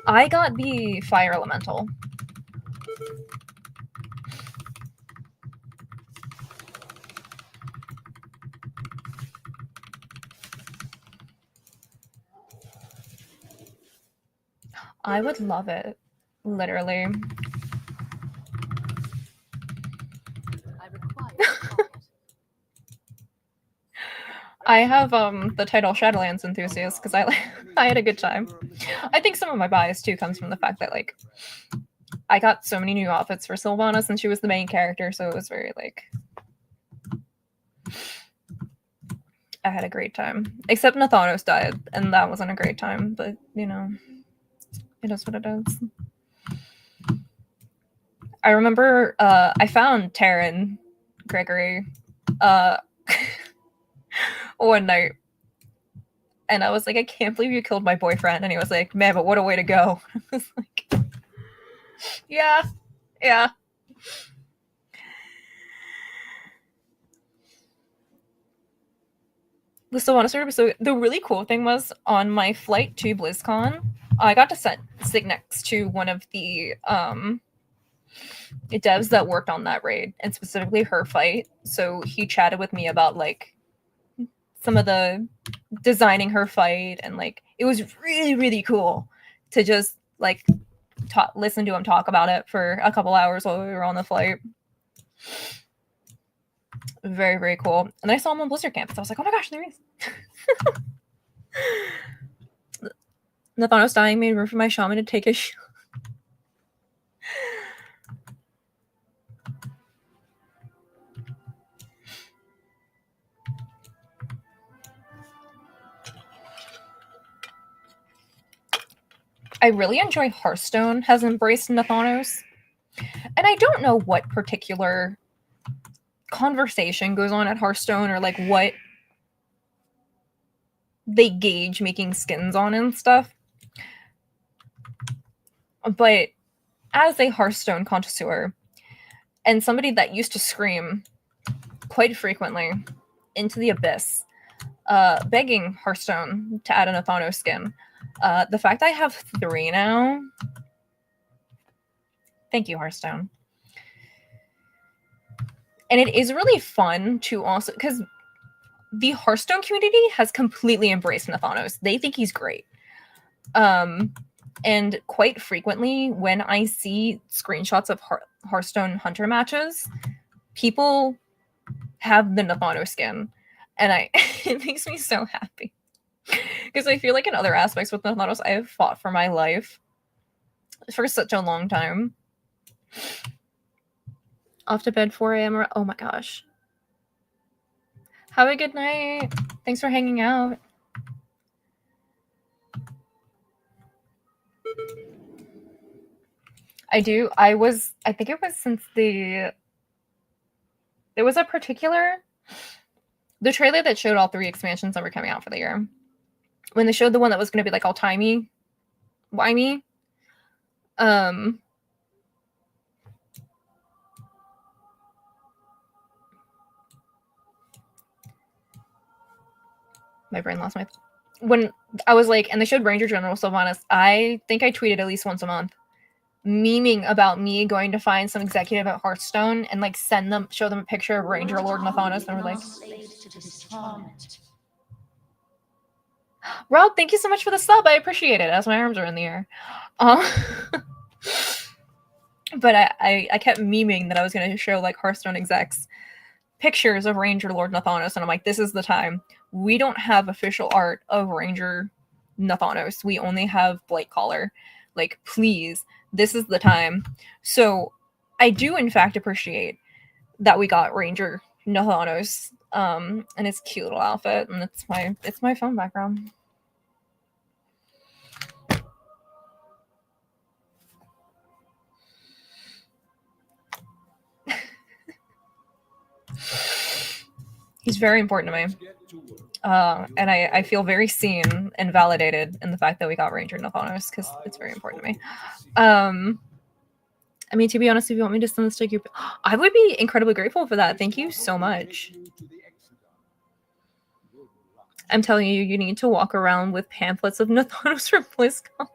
I got the Fire Elemental. I would love it. Literally. I have the title Shadowlands enthusiast because I had a good time. I think some of my bias too comes from the fact that like I got so many new outfits for Sylvana since she was the main character, so it was very like I had a great time. Except Nathanos died, and that wasn't a great time, but you know, it is what it is. I remember I found Taryn Gregory one night, and I was like, I can't believe you killed my boyfriend. And he was like, man, but what a way to go. I was like, yeah. So the really cool thing was on my flight to BlizzCon, I got to sit next to one of the devs that worked on that raid, and specifically her fight. So he chatted with me about like some of the designing her fight, and like it was really, really cool to just like listen to him talk about it for a couple hours while we were on the flight. Very, very cool. And I saw him on Blizzard Campus. I was like, oh my gosh, there he is. Nathanos dying made room for my shaman to take his shield. I really enjoy Hearthstone has embraced Nathanos. And I don't know what particular conversation goes on at Hearthstone or like what they gauge making skins on and stuff. But as a Hearthstone connoisseur and somebody that used to scream quite frequently into the abyss, begging Hearthstone to add an Nathanos skin, the fact I have 3 now, thank you, Hearthstone. And it is really fun to also, because the Hearthstone community has completely embraced Nathanos. They think he's great. And quite frequently, when I see screenshots of Hearthstone Hunter matches, people have the Nathanos skin. And it makes me so happy. Because I feel like in other aspects with Nathanos, I have fought for my life for such a long time. Off to bed 4 a.m. Oh my gosh. Have a good night. Thanks for hanging out. I think it was since there was a particular, the trailer that showed all 3 expansions that were coming out for the year. When they showed the one that was going to be like all timey-wimey, my brain lost my, when I was like, and they showed Ranger General Sylvanas, I think I tweeted at least once a month, memeing about me going to find some executive at Hearthstone and like show them a picture of Ranger Lord Nathanos, and we're like, Rob, thank you so much for the sub. I appreciate it, as my arms are in the air. But I kept memeing that I was going to show like Hearthstone execs pictures of Ranger Lord Nathanos, and I'm like, this is the time. We don't have official art of Ranger Nathanos. We only have Blightcaller. Like, please, this is the time. So I do in fact appreciate that we got Ranger Nathanos, and his cute little outfit, and it's my phone background. He's very important to me. And I feel very seen and validated in the fact that we got Ranger Nathanos, because it's very important to me. I mean, to be honest, if you want me to send this to you, I would be incredibly grateful for that. Thank you so much. I'm telling you, you need to walk around with pamphlets of Nathanos from BlizzCon.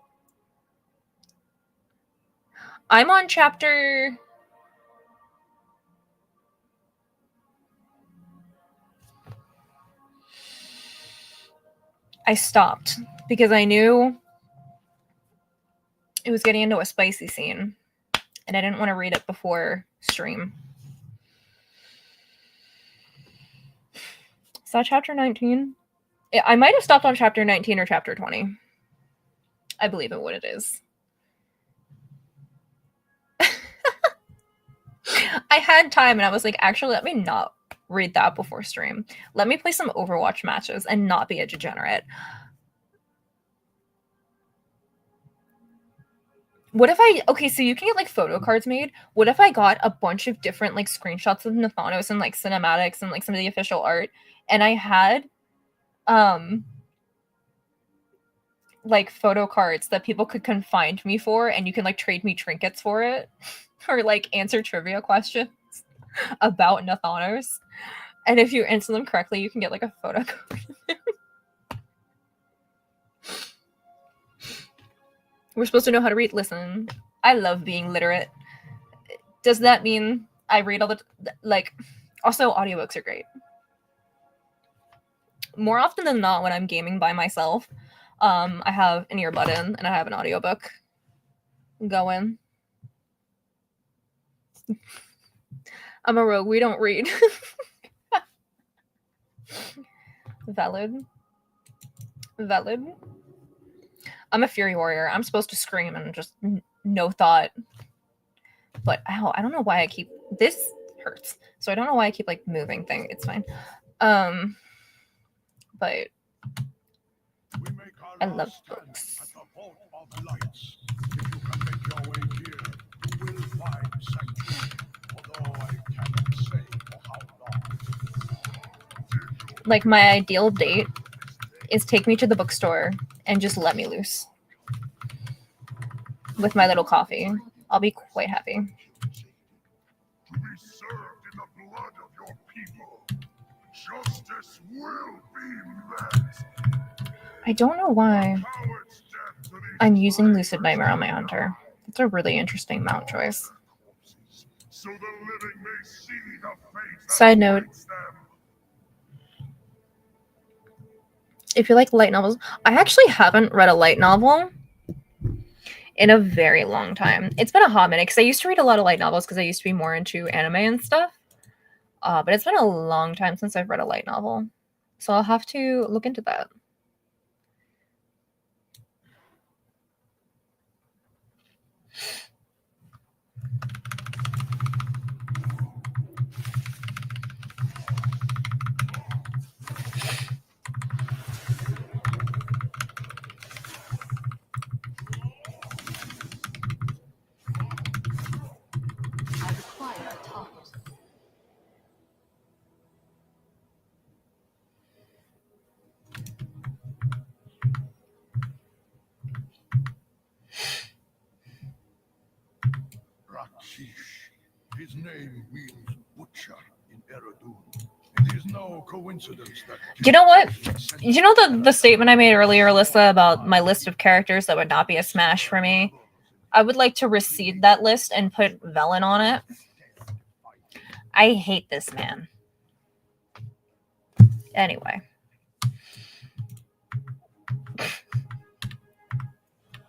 I'm on chapter... I stopped because I knew it was getting into a spicy scene, and I didn't want to read it before stream. Is that chapter 19? I might have stopped on chapter 19 or chapter 20. I believe in what it is. I had time, and I was like, actually, let me not read that before stream. Let me play some Overwatch matches and not be a degenerate. What if okay, so you can get like photo cards made. What if I got a bunch of different like screenshots of Nathanos and like cinematics and like some of the official art, and I had like photo cards that people could find me for, and you can like trade me trinkets for it or like answer trivia questions about Nathanos. And if you answer them correctly, you can get like a photo card. We're supposed to know how to read. Listen, I love being literate. Does that mean I read all the like? Also, audiobooks are great. More often than not, when I'm gaming by myself, I have an earbud in and I have an audiobook going. I'm a rogue. We don't read. Valid. I'm a Fury Warrior. I'm supposed to scream and just no thought. But ow, I don't know why I keep... This hurts. So I don't know why I keep like moving thing. It's fine. But I love books. At the Vault of Lights. If you can make your way here, you will find sanctuary. Although I cannot say for how long. Like my ideal date is take me to the bookstore and just let me loose. With my little coffee. I'll be quite happy. To be served in the blood of your people. Justice will be met. I don't know why I'm using Lucid Nightmare on my Hunter. It's a really interesting mount choice. So the living may see the fate Side note, if you like light novels, I actually haven't read a light novel in a very long time. It's been a hot minute because I used to read a lot of light novels because I used to be more into anime and stuff. But it's been a long time since I've read a light novel. So I'll have to look into that. Sheesh. His name means butcher in Eredun. It is no coincidence that... You know what? You know the statement I made earlier, Alyssa, about my list of characters that would not be a smash for me? I would like to recede that list and put Velen on it. I hate this man. Anyway.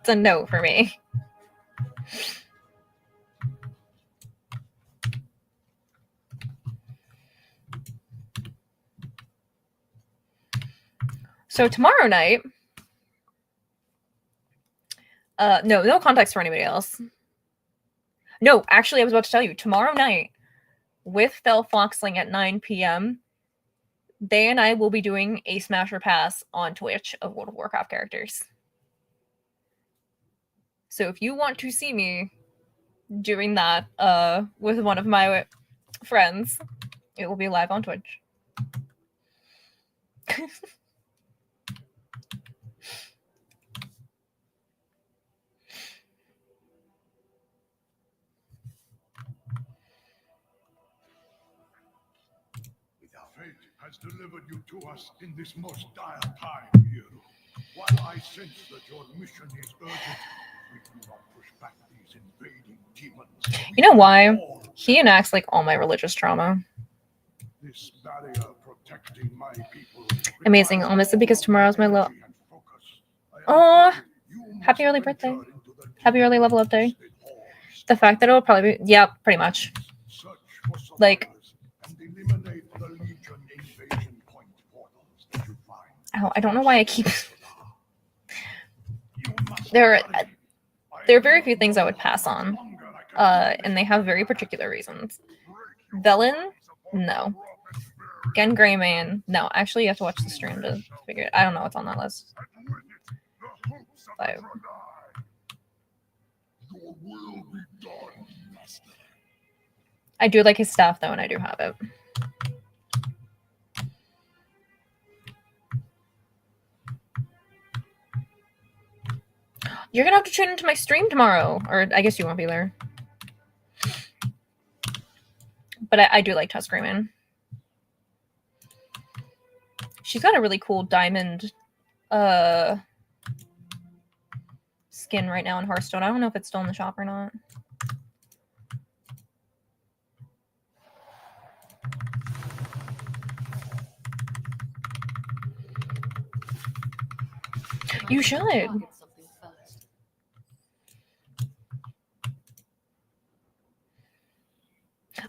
It's a no for me. So tomorrow night, no context for anybody else. No, actually, I was about to tell you, tomorrow night, with Fel Foxling at 9 p.m., they and I will be doing a Smash or Pass on Twitch of World of Warcraft characters. So if you want to see me doing that with one of my friends, it will be live on Twitch. Fate has delivered you to us in this most dire time, hero. While I sense that your mission is urgent, we do not push back these invading demons. You know why? He enacts like all my religious trauma. This barrier protecting my people. Amazing. I'll miss it because tomorrow's my Oh, happy early birthday. Happy early level up day. The fact that it'll probably be, yeah, pretty much. Like, oh, I don't know why I keep. There are very few things I would pass on, and they have very particular reasons. Velen, no. Gen Greymane, no. Actually, you have to watch the stream to figure it. I don't know what's on that list. But I do like his staff though, and I do have it. You're gonna have to tune into my stream tomorrow, or I guess you won't be there. But I do like Tusk Greymane. She's got a really cool diamond skin right now in Hearthstone. I don't know if it's still in the shop or not. You should.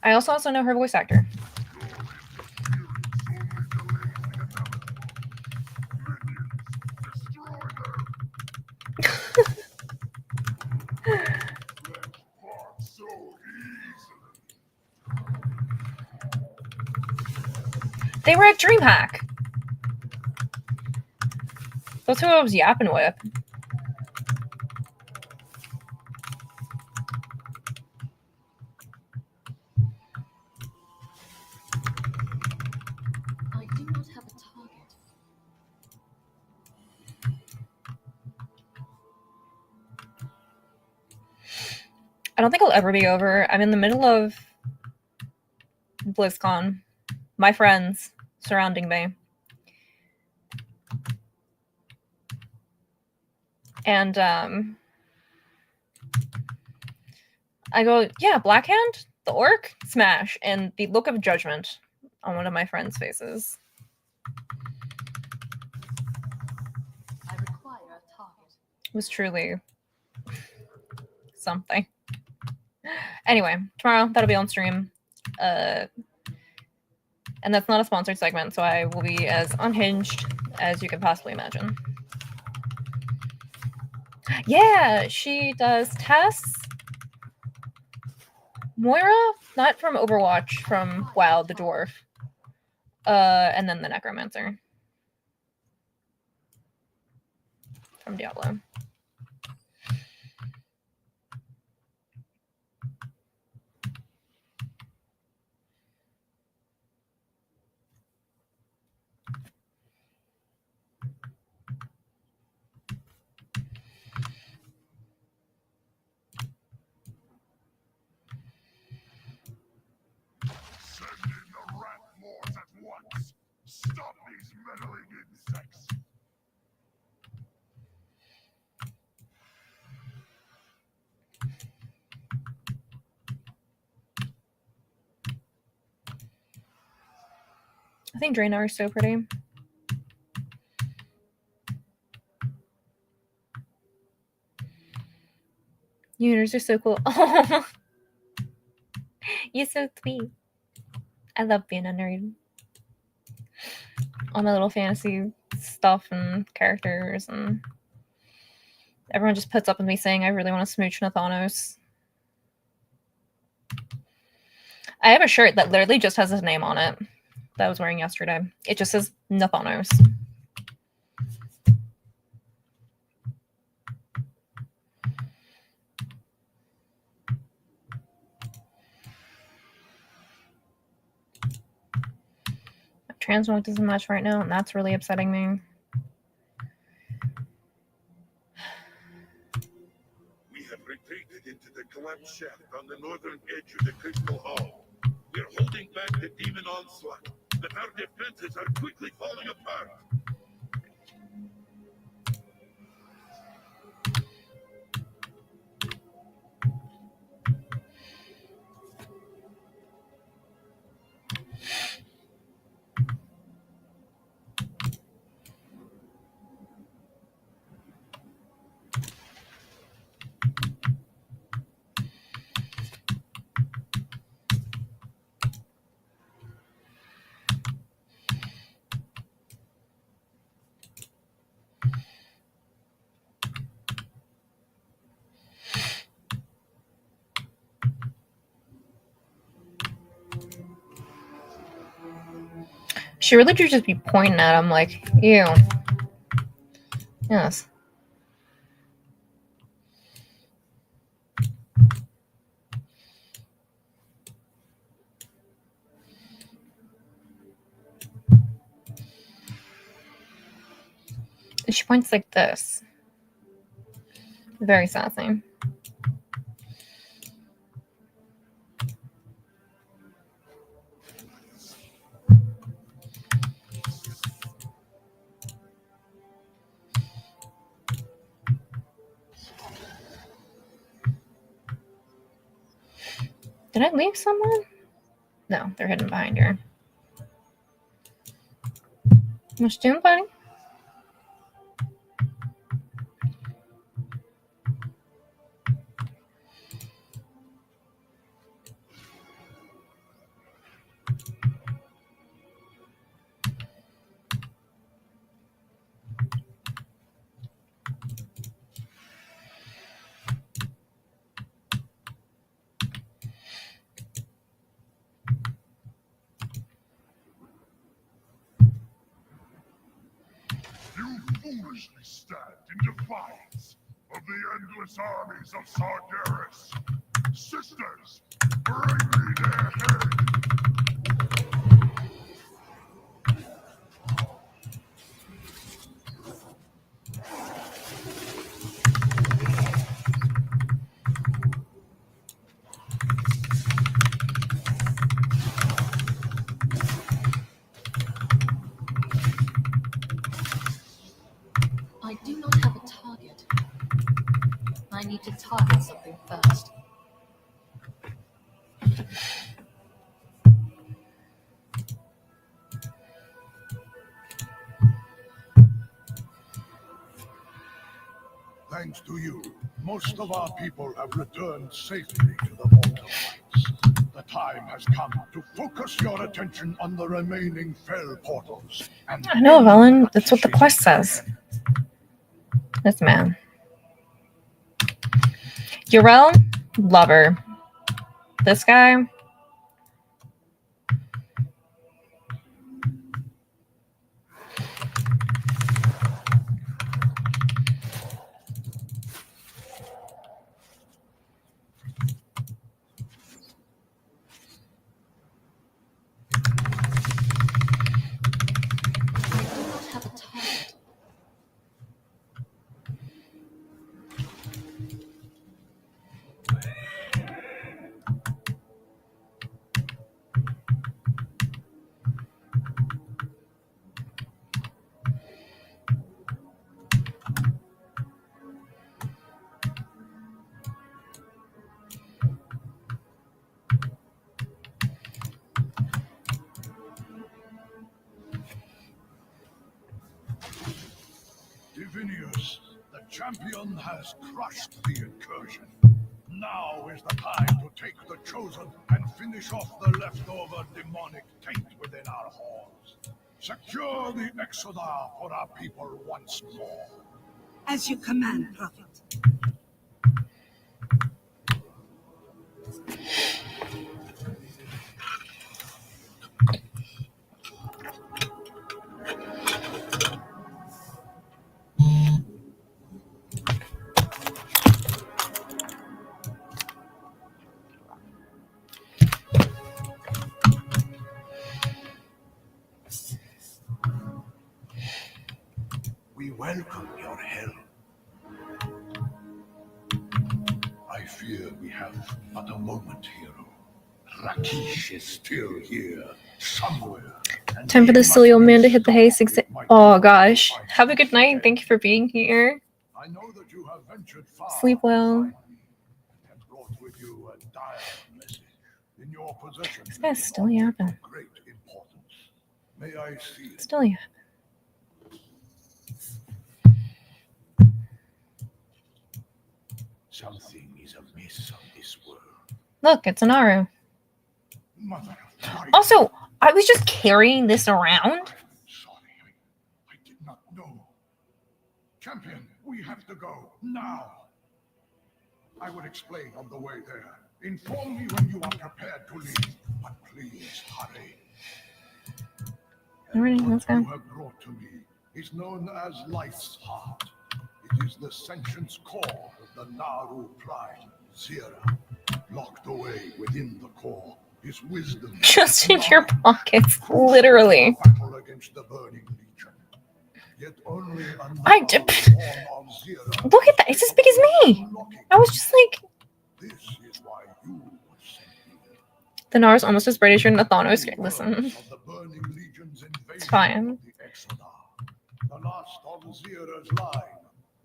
I also know her voice actor. They were at DreamHack. That's who I was yapping with. I do not have a target. I don't think I'll ever be over. I'm in the middle of BlizzCon. My friends surrounding me. And I go, yeah, Blackhand, the orc, smash, and the look of judgment on one of my friends' faces. I require a target. Was truly something. Anyway, tomorrow that'll be on stream. And that's not a sponsored segment, so I will be as unhinged as you can possibly imagine. Yeah, she does Tess, Moira, not from Overwatch, from WoW, the dwarf, and then the Necromancer from Diablo. Send in the rat moors at once. Stop these meddling insects. I think Draenor is so pretty. Uners are so cool. Oh, you're so sweet. I love being a nerd. All my little fantasy stuff and characters, and everyone just puts up with me saying I really want to smooch Nathanos. I have a shirt that literally just has his name on it that I was wearing yesterday. It just says Nathanos. Transmog doesn't match right now, and that's really upsetting me. We have retreated into the collapsed shaft on the northern edge of the Crystal Hall. We are holding back the demon onslaught, but our defenses are quickly falling apart. She really should just be pointing at him like, ew. Yes. And she points like this. Very sassy. Did I leave someone? No, they're hidden behind her. What you doing, buddy? You foolishly stand in defiance of the endless armies of Sargeras. Sisters, bring me their head! I do not have a target. I need to target something first. Thanks to you, most of our people have returned safely to the mortal heights. The time has come to focus your attention on the remaining fell portals. And I know, Velen. That's what the quest says. This man. Urel, lover. This guy. I do not have a target. champion has crushed the incursion. Now is the time to take the chosen and finish off the leftover demonic taint within our halls. Secure the Exodar for our people once more. As you command, Prophet. We welcome your help. I fear we have but a moment, hero. Rakish is still here, somewhere. Time for the silly old man to hit the hay. Oh gosh. Have a good night. Thank you for being here. I know that you have ventured far. Sleep well. And brought with you a dire message. In your possession. This guy's still yapping. Great importance. May I see it? Still yapping. Something is amiss on this world. Look, it's an Aru. Mother of God. Also, I was just carrying this around. Sorry, I did not know. Champion, we have to go now. I will explain on the way there. Inform me when you are prepared to leave, but please hurry. Alright, And let's what go. you have brought to me is known as Light's Heart. It is the sentient core of the Naru pride, Zira. Locked away within the core is wisdom. Just in your pockets, literally. Battle against the burning legion. Yet only I another d- form of Zira. Look at that. It's as big as me. I was just like, This is why you were sent here. the Naru's almost as bright as your Nathanos screen. Listen, Of the burning legion's invasion it's fine. of the Exodar. The last of Zira's line,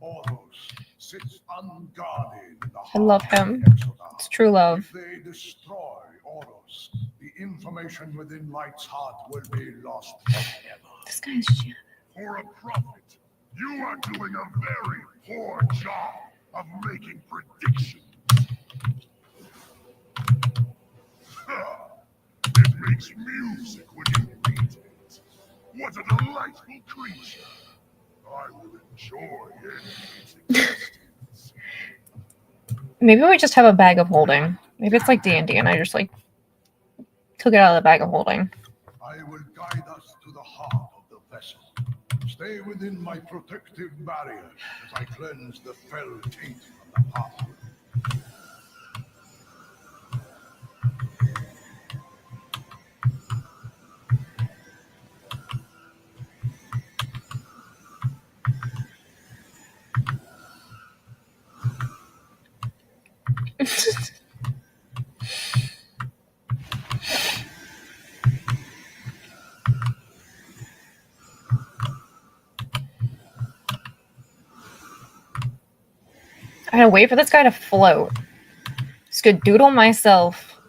Oros, sits unguarded in the I love heart of him. the Exodar. It's true love. If they destroy Oros, the information within Light's heart will be lost forever. This guy is just For a prophet, you are doing a very poor job of making predictions. It makes music when you read it. What a delightful creature. I will enjoy its existence. Maybe we just have a bag of holding. Maybe it's like D&D and I just like took it out of the bag of holding. I will guide us to the heart of the vessel. Stay within my protective barrier as I cleanse the fell taint from the pathway. I gotta wait for this guy to float. Just gonna doodle myself.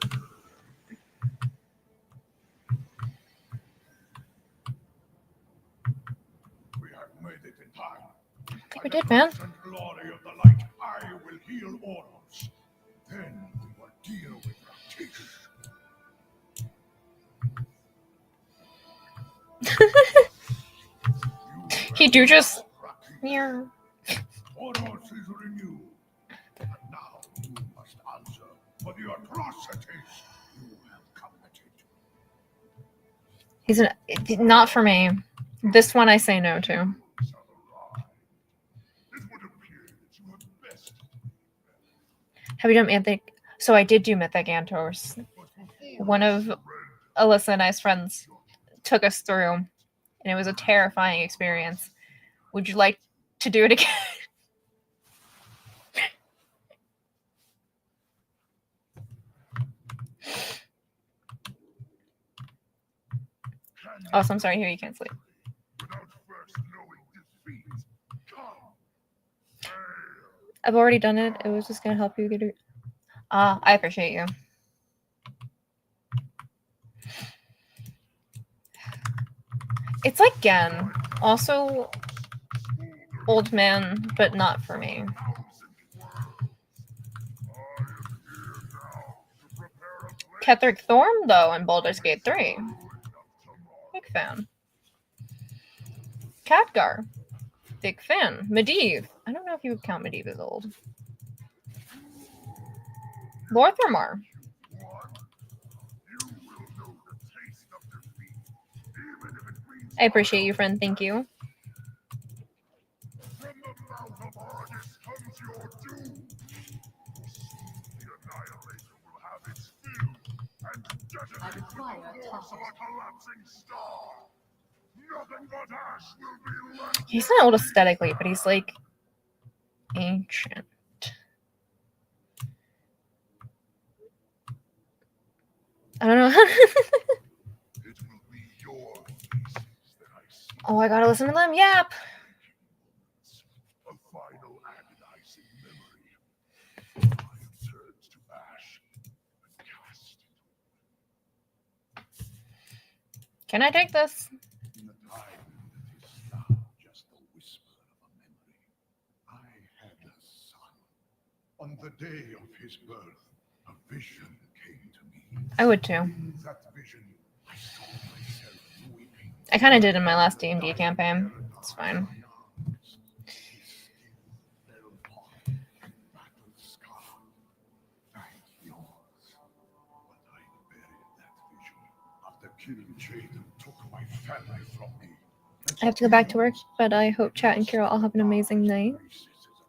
We have made it in time. I think we did, man. And glory of the light, I will heal Oros. Then we will deal with Rakish. He do just Rakish. yeah. Oros is renewed. And now you must answer for the atrocities you have committed. He's not for me. This one I say no to. Shall arrive. It would appear that you have bested me. Have you done Mythic? So I did do Mythic Antos. But before One of Alyssa and I's friends took us through, and it was a terrifying experience. Would you like to do it again? Oh, so I'm sorry. Here you can't sleep. without first knowing defeat. Come. Fail. I've already done it. It was just gonna help you get it. Ah, I appreciate you. It's like Gen. Also, old man, but not for me. Ketherick Thorm, though, in Baldur's Gate 3. Big fan. Khadgar. Big fan. Medivh. I don't know if you would count Medivh as old. Lorthramar. I appreciate you, friend. Thank you. From the mouth of Argus comes your doom. The Annihilator will have its fill and detonate with the force of a collapsing star. Nothing but ash will be left. He's not old aesthetically, but he's like ancient. I don't know. It will be your faces that I see. Oh, I gotta listen to them yap. A final agonizing memory. I am turned to ash and cast into Can I take this? in the time that is now just the whisper of a memory. I had a son. On the day of his birth, a vision came to me. I would too. In that vision, I saw myself weeping. I kind of did in my last D&D campaign. It's fine. I have to go back to work, but I hope Chat and Carol all have an amazing night.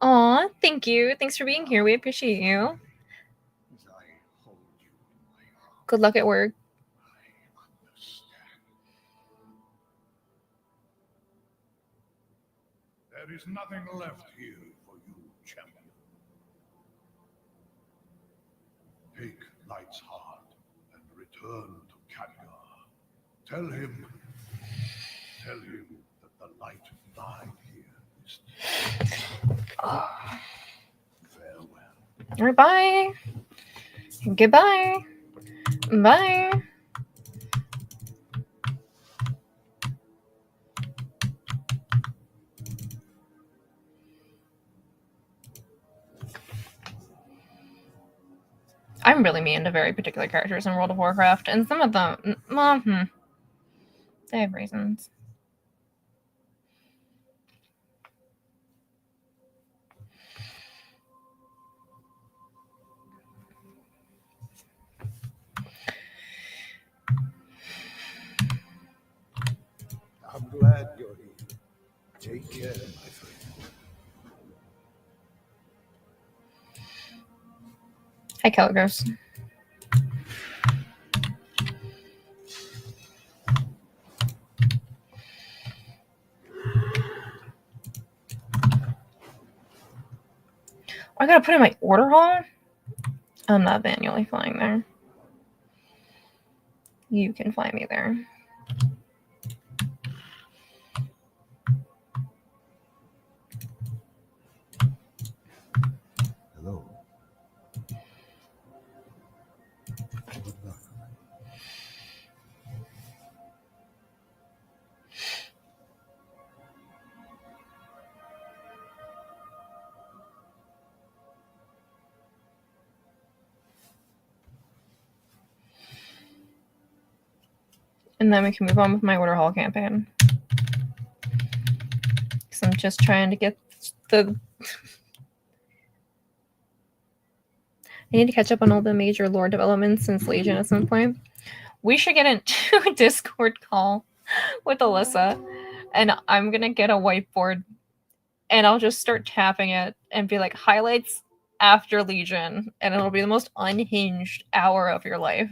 Aw, thank you. Thanks for being here. We appreciate you. Good luck at work. There is nothing left here for you, champion. Take Light's heart and return to Khadgar. Tell him that the light died here. Farewell. All right, bye. Goodbye. Bye. I'm really mean to very particular characters in World of Warcraft, and some of them, well, they have reasons. I'm glad you're here. Take care, my friend. Hi, Caligos. I gotta put in my order hall? I'm not manually flying there. You can fly me there. Hello. Good luck. And then we can move on with my order hall campaign. Because I'm just trying to get the... I need to catch up on all the major lore developments since Legion at some point. We should get into a Discord call with Alyssa, and I'm going to get a whiteboard, and I'll just start tapping it and be like, highlights after Legion, and it'll be the most unhinged hour of your life.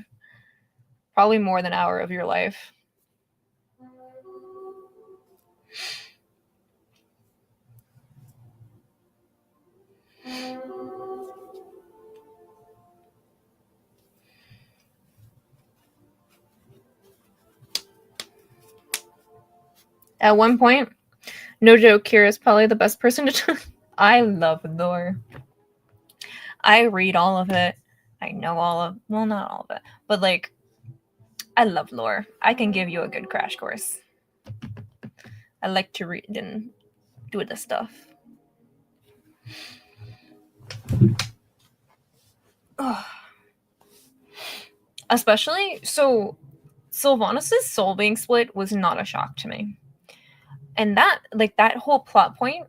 Probably more than an hour of your life. At one point, no joke, Kira's probably the best person to... I love lore. I read all of it. I know all of... Well, not all of it. But, like, I love lore. I can give you a good crash course. I like to read and do this stuff. Ugh. Especially, so Sylvanas' soul being split was not a shock to me. And that, like, that whole plot point,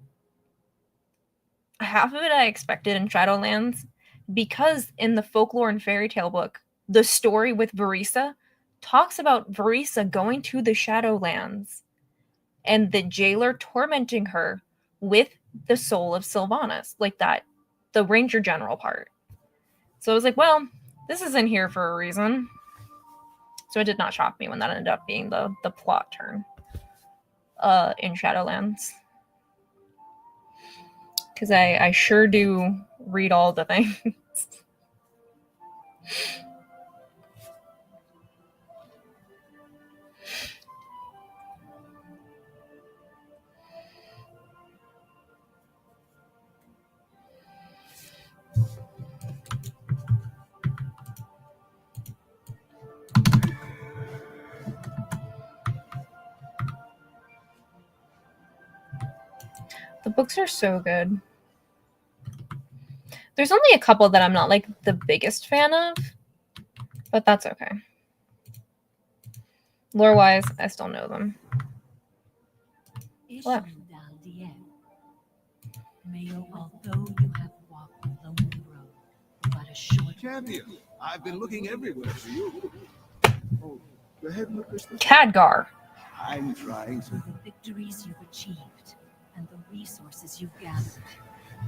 half of it I expected in Shadowlands, because in the folklore and fairy tale book, the story with Varisa talks about Varisa going to the Shadowlands and the jailer tormenting her with the soul of Sylvanas, like that, the Ranger General part. So I was like, well, this is in here for a reason. So it did not shock me when that ended up being the plot turn in Shadowlands. Because I sure do read all the things. The books are so good. There's only a couple that I'm not like the biggest fan of, but that's okay. Lore-wise, I still know them. What? Although you have walked the lonely road, but a short Champion, I've been looking everywhere for you. Oh, the heaven of Christmas. Khadgar. I'm trying to. for the victories you've achieved and the resources you've gathered,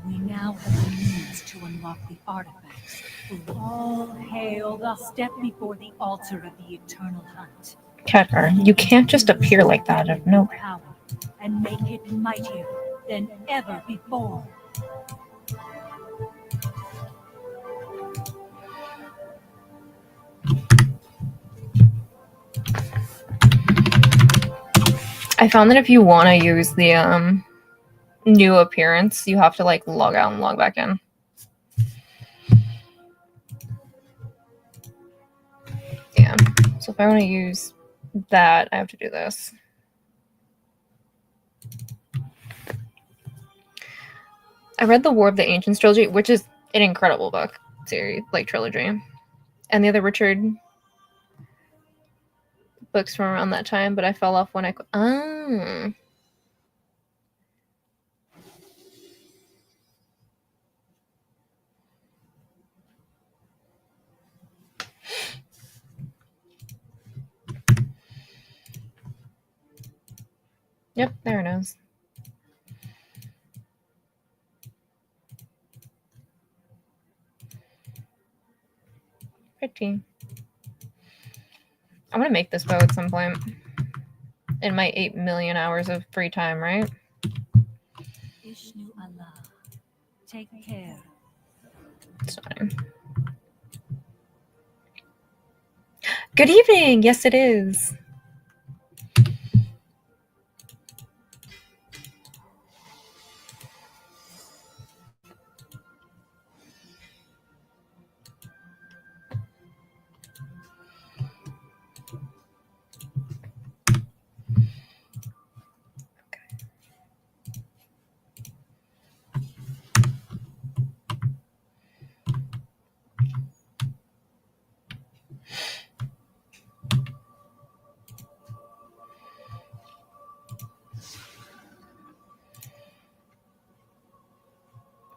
we now have the means to unlock the artifacts. All hail the step before the altar of the eternal hunt. Khadgar, you can't just appear like that out of nowhere. Power and make it mightier than ever before. I found that if you want to use the new appearance, you have to like log out and log back in. Yeah. So if I want to use that, I have to do this. I read the War of the Ancients trilogy, which is an incredible book series, like trilogy, and the other Richard books from around that time, but I fell off when I Yep, there it is. Pretty. I'm gonna make this bow at some point. In my 8 million hours of free time, right? Ishnu Allah, take care. It's fine. Good evening! Yes, it is.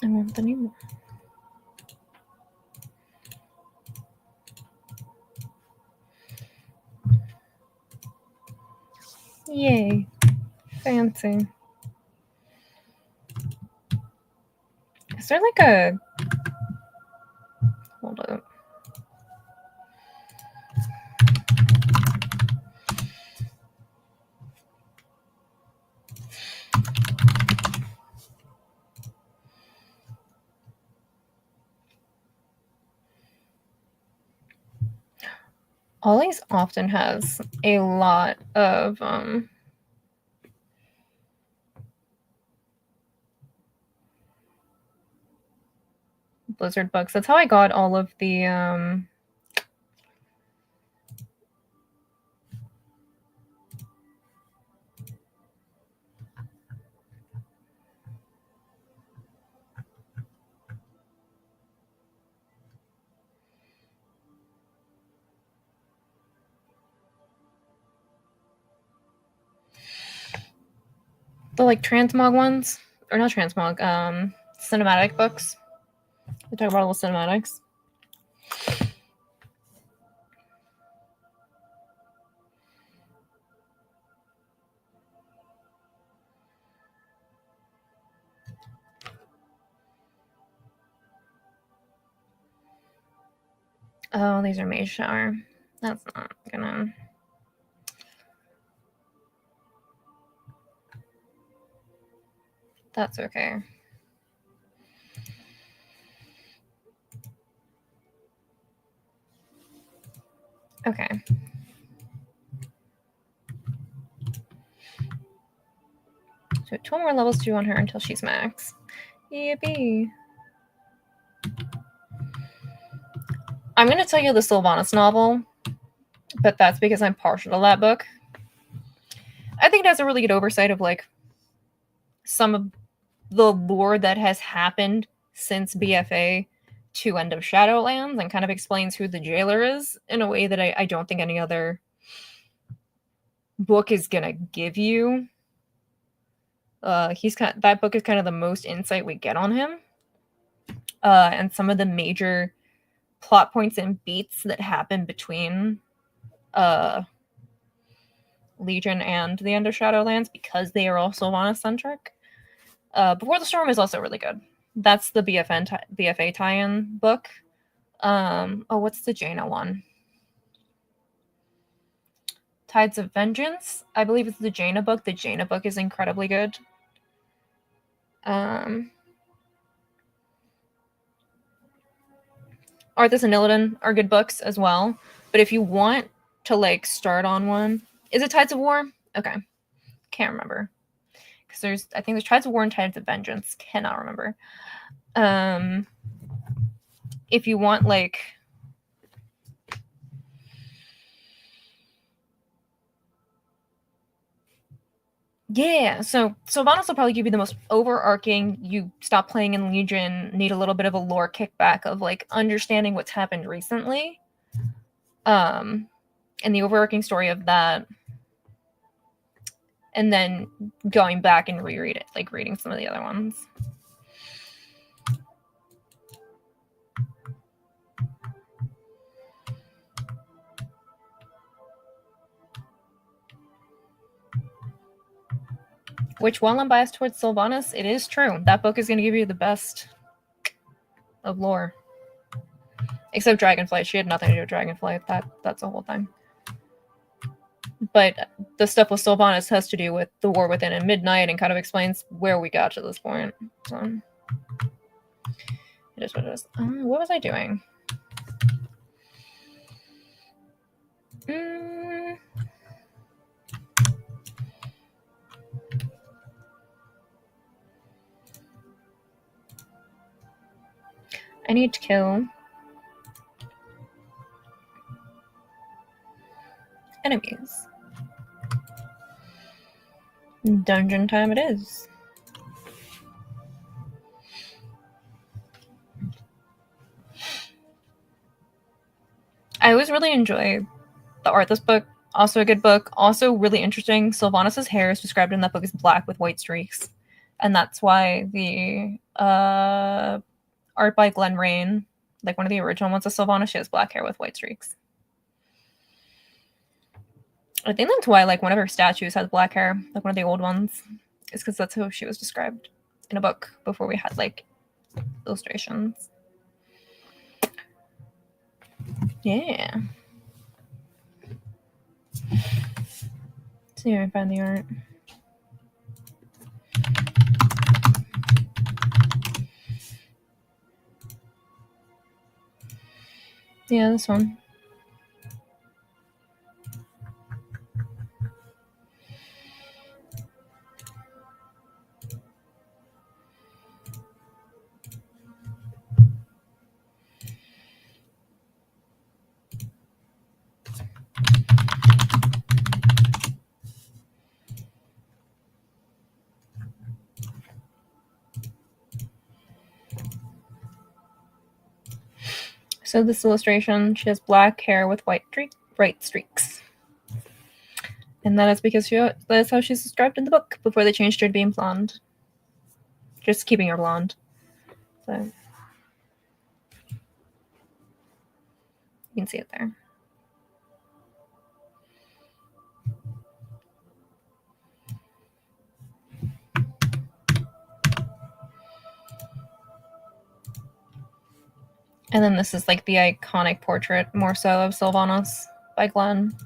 I want the new one. Yay. Fancy. Is there like a... Hold up. Ollie's often has a lot of Blizzard books. That's how I got all of the The like transmog ones, or not transmog, cinematic books. They talk about all the cinematics. Oh, these are Mage Shower. That's not gonna. That's okay. Okay. So 2 more levels to do on her until she's max. Yippee. I'm gonna tell you the Sylvanas novel, but that's because I'm partial to that book. I think it has a really good oversight of like some of the lore that has happened since BFA to End of Shadowlands and kind of explains who the jailer is in a way that I don't think any other book is gonna give you. That book is kind of the most insight we get on him. And some of the major plot points and beats that happen between Legion and the End of Shadowlands, because they are also Sylvanas-centric. Before the Storm is also really good. That's the BFA tie-in book. What's the Jaina one? Tides of Vengeance. I believe it's the Jaina book. The Jaina book is incredibly good. Arthas and Illidan are good books as well. But if you want to like start on one, is it Tides of War? Okay, can't remember because I think there's Tides of War and Tides of Vengeance. Cannot remember. If you want like. Yeah, so Sylvanas will probably give you the most overarching, you stop playing in Legion, need a little bit of a lore kickback of like understanding what's happened recently. And the overarching story of that. And then going back and reread it, like reading some of the other ones. Which, while I'm biased towards Sylvanas, it is true. That book is going to give you the best of lore. Except Dragonflight. She had nothing to do with Dragonflight. That's the whole thing. But the stuff with Sylvanas has to do with the War Within and Midnight and kind of explains where we got to this point. So it is what it is. What was I doing? I need to kill enemies. Dungeon time it is. I always really enjoy the Arthas book. Also a good book. Also really interesting. Sylvanas' hair is described in that book as black with white streaks. And that's why the art by Glenn Rain, like one of the original ones of Sylvanas, she has black hair with white streaks. I think that's why like one of her statues has black hair, like one of the old ones. It's because that's how she was described in a book before we had like illustrations. Yeah. See if I can find the art. Yeah, this one. So this illustration, she has black hair with white streaks. And that is because that's how she's described in the book before they changed her to being blonde. Just keeping her blonde. So you can see it there. And then this is like the iconic portrait, more so, of Sylvanas by Glenn.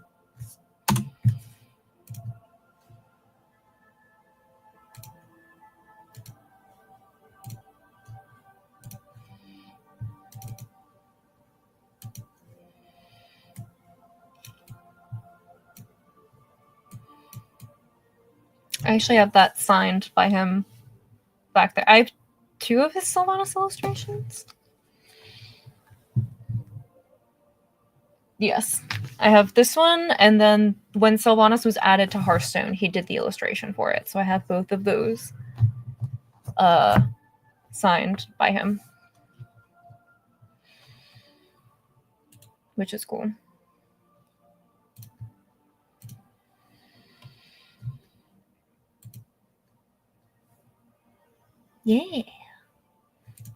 I actually have that signed by him back there. I have 2 of his Sylvanas illustrations. Yes. I have this one, and then when Sylvanas was added to Hearthstone, he did the illustration for it. So I have both of those signed by him, which is cool. Yeah.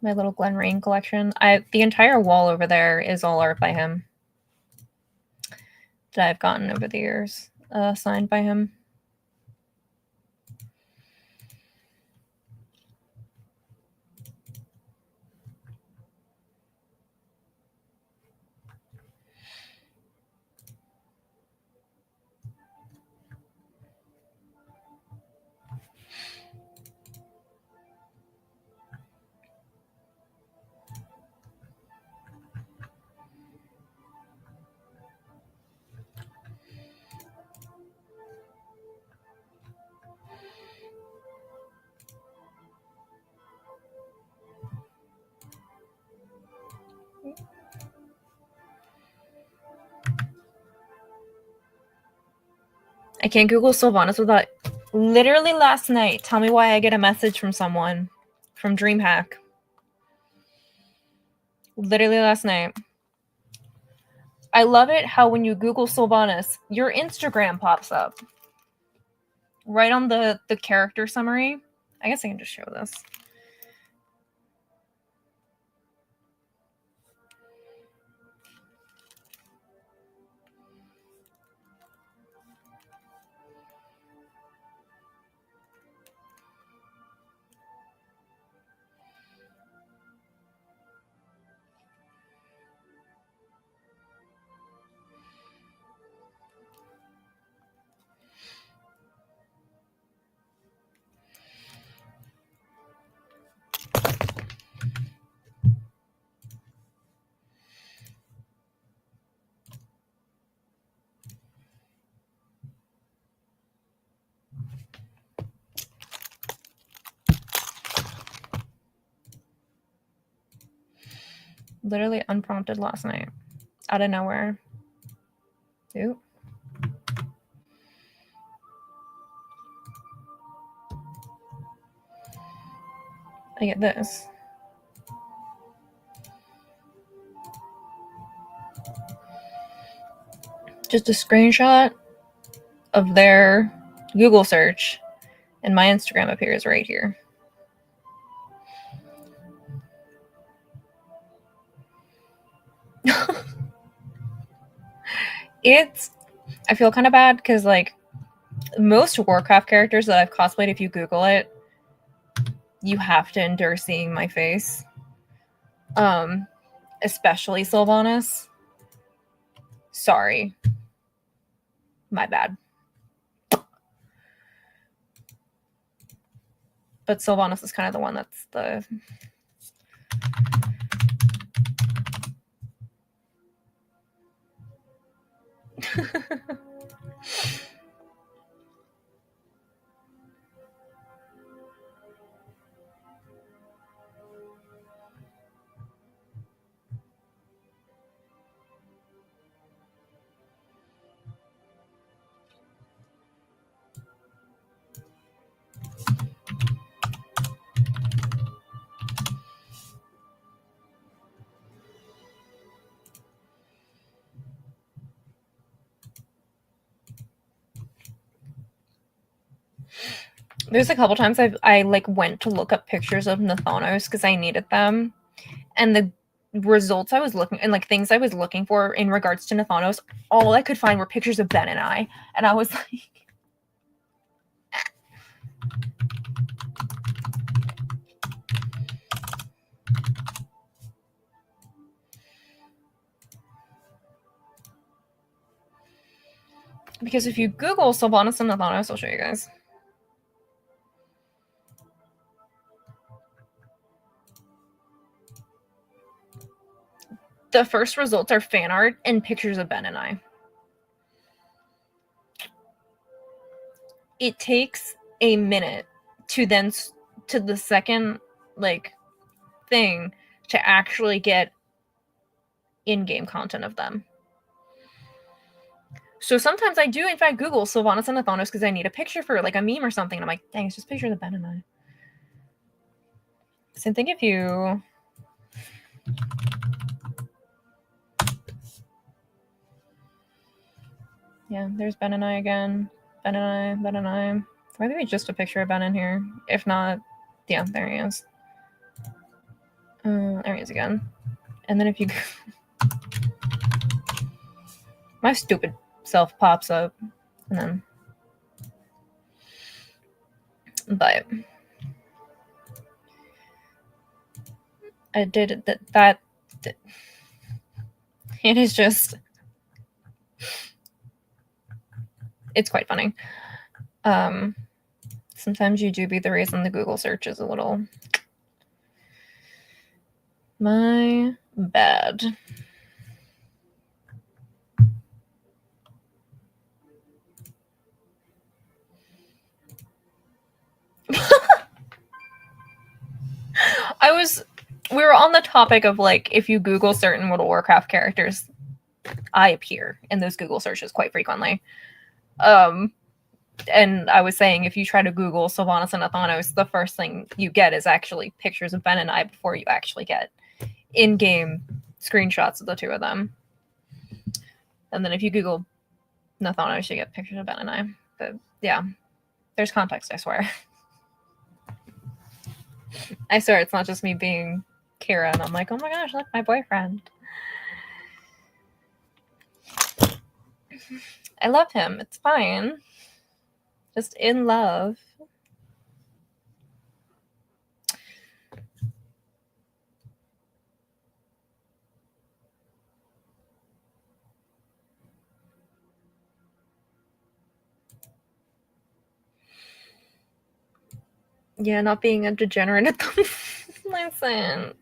My little Glen Rain collection. The entire wall over there is all art by him that I've gotten over the years, signed by him. I can't Google Sylvanas without... Literally last night, tell me why I get a message from someone from DreamHack. Literally last night. I love it how when you Google Sylvanas, your Instagram pops up. Right on the character summary. I guess I can just show this. Literally unprompted last night. Out of nowhere. Ooh. I get this. Just a screenshot of their Google search, and my Instagram appears right here. I feel kind of bad because, like, most Warcraft characters that I've cosplayed, if you Google it, you have to endure seeing my face. Especially Sylvanas. Sorry. My bad. But Sylvanas is kind of the one that's the... There's a couple times I like went to look up pictures of Nathanos because I needed them, and the results I was looking and like things I was looking for in regards to Nathanos, all I could find were pictures of Ben and I was like, because if you Google Sylvanas and Nathanos, I'll show you guys. The first results are fan art and pictures of Ben and I. It takes a minute to then to the second like thing to actually get in-game content of them. So sometimes I do in fact Google Sylvanas and Nathanos because I need a picture for like a meme or something, and I'm like, dang, it's just pictures of Ben and I. Same thing if you yeah, there's Ben and I again. Ben and I. Maybe just a picture of Ben in here. If not, yeah, there he is. There he is again. And then if you my stupid self pops up, and then but I did that it is just it's quite funny. Sometimes you do be the reason the Google search is a little my bad. We were on the topic of like if you Google certain World of Warcraft characters, I appear in those Google searches quite frequently. And I was saying if you try to Google Sylvanas and Nathanos, the first thing you get is actually pictures of Ben and I before you actually get in-game screenshots of the two of them. And then if you Google Nathanos, you get pictures of Ben and I. But yeah, there's context, I swear. I swear it's not just me being Kira and I'm like, oh my gosh, look, my boyfriend. I love him. It's fine. Just in love. Yeah, not being a degenerate at the listen.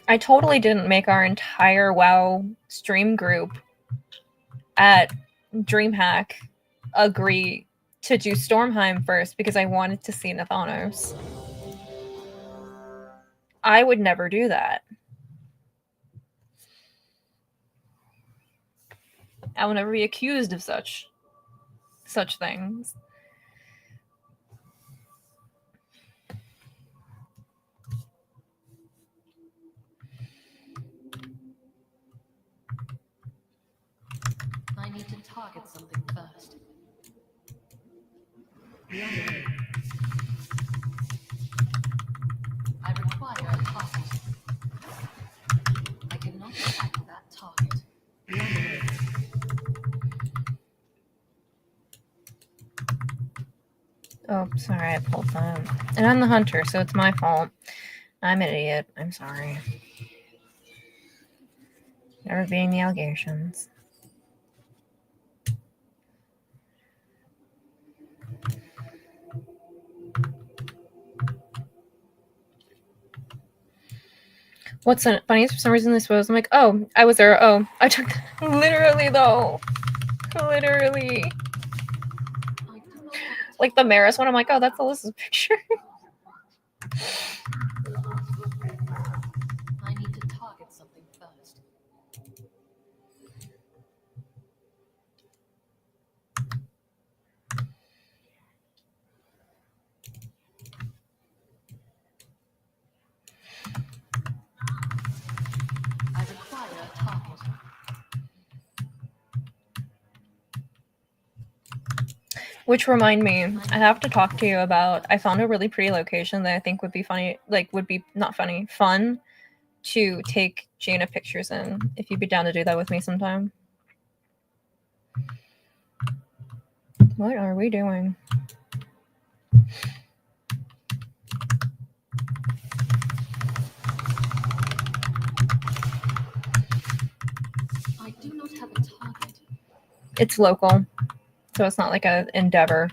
I totally didn't make our entire WoW stream group at DreamHack agree to do Stormheim first because I wanted to see Nathanos. I would never do that. I will never be accused of such things. I need to target something first. I require a target. I cannot attack that target. Oh, sorry, I pulled that. And I'm the hunter, so it's my fault. I'm an idiot. I'm sorry. Never being the allegations. What's funny is for some reason this was, I'm like, oh, I was there. Oh, I took, literally though. Literally. Like the Maris one, I'm like, oh, that's Alyssa's picture. I need to target something first. I require a target. Which remind me, I have to talk to you about, I found a really pretty location that I think would be funny, like would be not funny, fun to take Jaina pictures in, if you'd be down to do that with me sometime. What are we doing? I do not have a target. It's local, so it's not like an endeavor.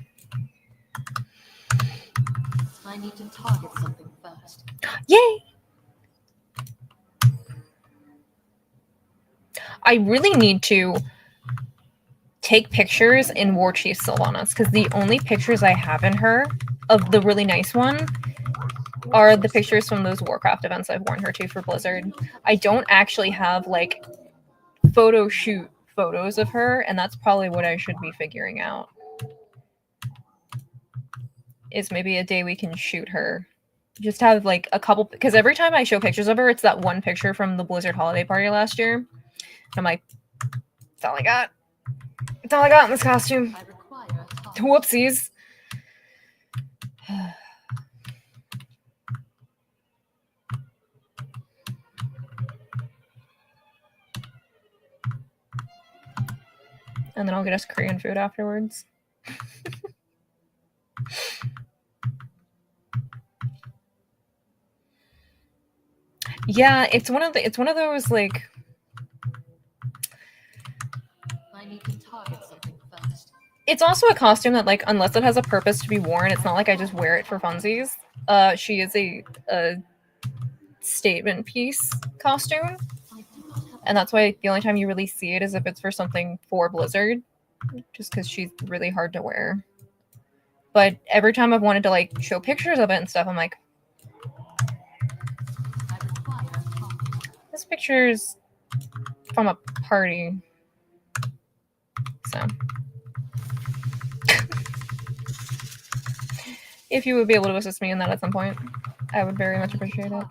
I need to target something first. Yay! I really need to take pictures in War Chief Sylvanas, because the only pictures I have in her of the really nice one are the pictures from those Warcraft events I've worn her to for Blizzard. I don't actually have like photo shoot photos of her, and that's probably what I should be figuring out. Is maybe a day we can shoot her. Just have like a couple, because every time I show pictures of her, it's that one picture from the Blizzard holiday party last year. I'm like, that's all I got. That's all I got in this costume. Whoopsies. And then I'll get us Korean food afterwards. Yeah, it's one of those like, I need to target something first. it's also a costume that, like, unless it has a purpose to be worn, it's not like I just wear it for funsies. She is a statement piece costume, and that's why the only time you really see it is if it's for something for Blizzard, just because she's really hard to wear. But every time I've wanted to like show pictures of it and stuff, I'm like, this picture's from a party. So if you would be able to assist me in that at some point, I would very much appreciate it.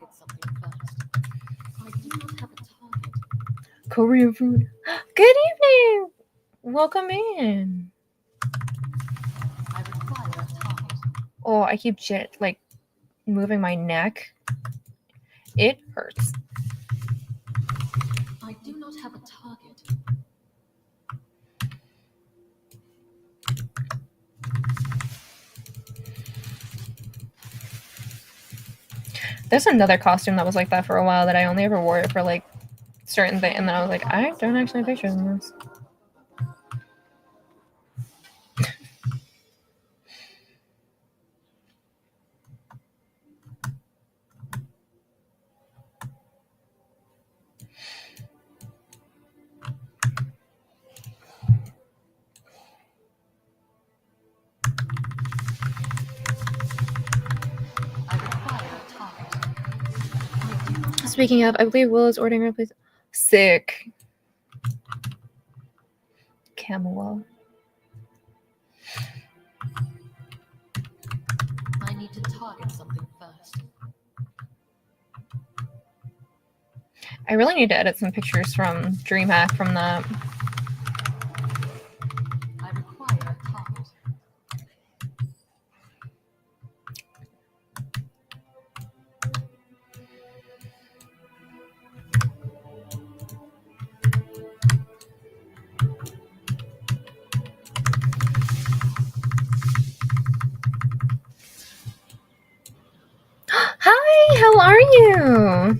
Korean food. Good evening. Welcome in. Oh, I keep like moving my neck. It hurts. I do not have a target. There's another costume that was like that for a while that I only ever wore it for like certain things, and then I was like, I don't actually have pictures in this. Speaking of, I believe Will is ordering a place. Sick. Camel. I need to target something first. I really need to edit some pictures from DreamHack from that. I require a target. Hi, how are you?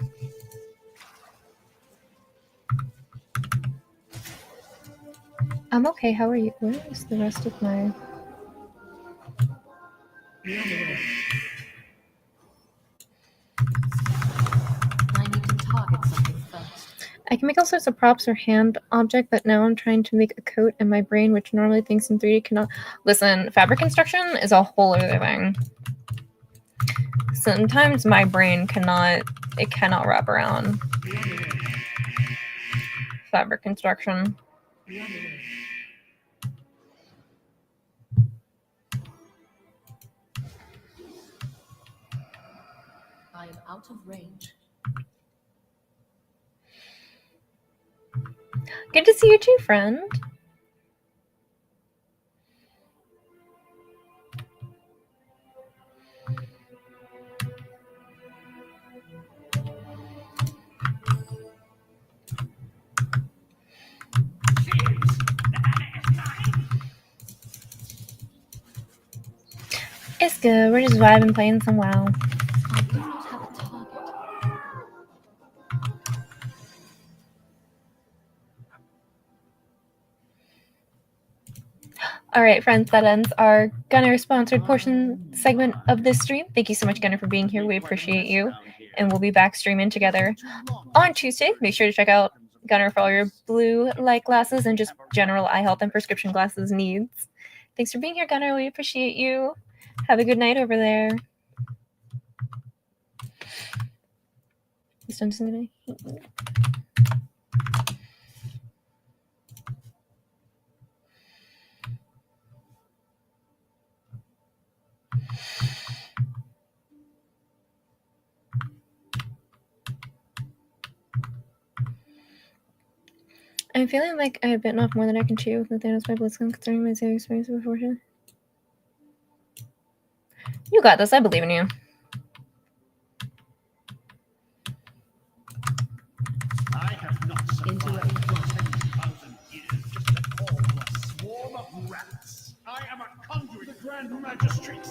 I'm okay, how are you? Where is the rest of my... I need to target something first. I can make all sorts of props or hand object, but now I'm trying to make a coat, and my brain, which normally thinks in 3D, cannot... Listen, fabric construction is a whole other thing. Sometimes my brain cannot wrap around fabric construction. I am out of range. Good to see you too, friend. It's good. We're just vibing, playing some WoW. I do not have a target. All right, friends, that ends our Gunner sponsored portion segment of this stream. Thank you so much, Gunner, for being here. We appreciate you. And we'll be back streaming together on Tuesday. Make sure to check out Gunner for all your blue light glasses and just general eye health and prescription glasses needs. Thanks for being here, Gunner. We appreciate you. Have a good night over there. This one's gonna hate me. I'm feeling like I have bitten off more than I can chew with the Thanos by BlizzCon concerning my same experience before. You got this. I believe in you. I have not survived for 10,000 years just to fall to a swarm of rats. I am a conduit, Grand Magistrate.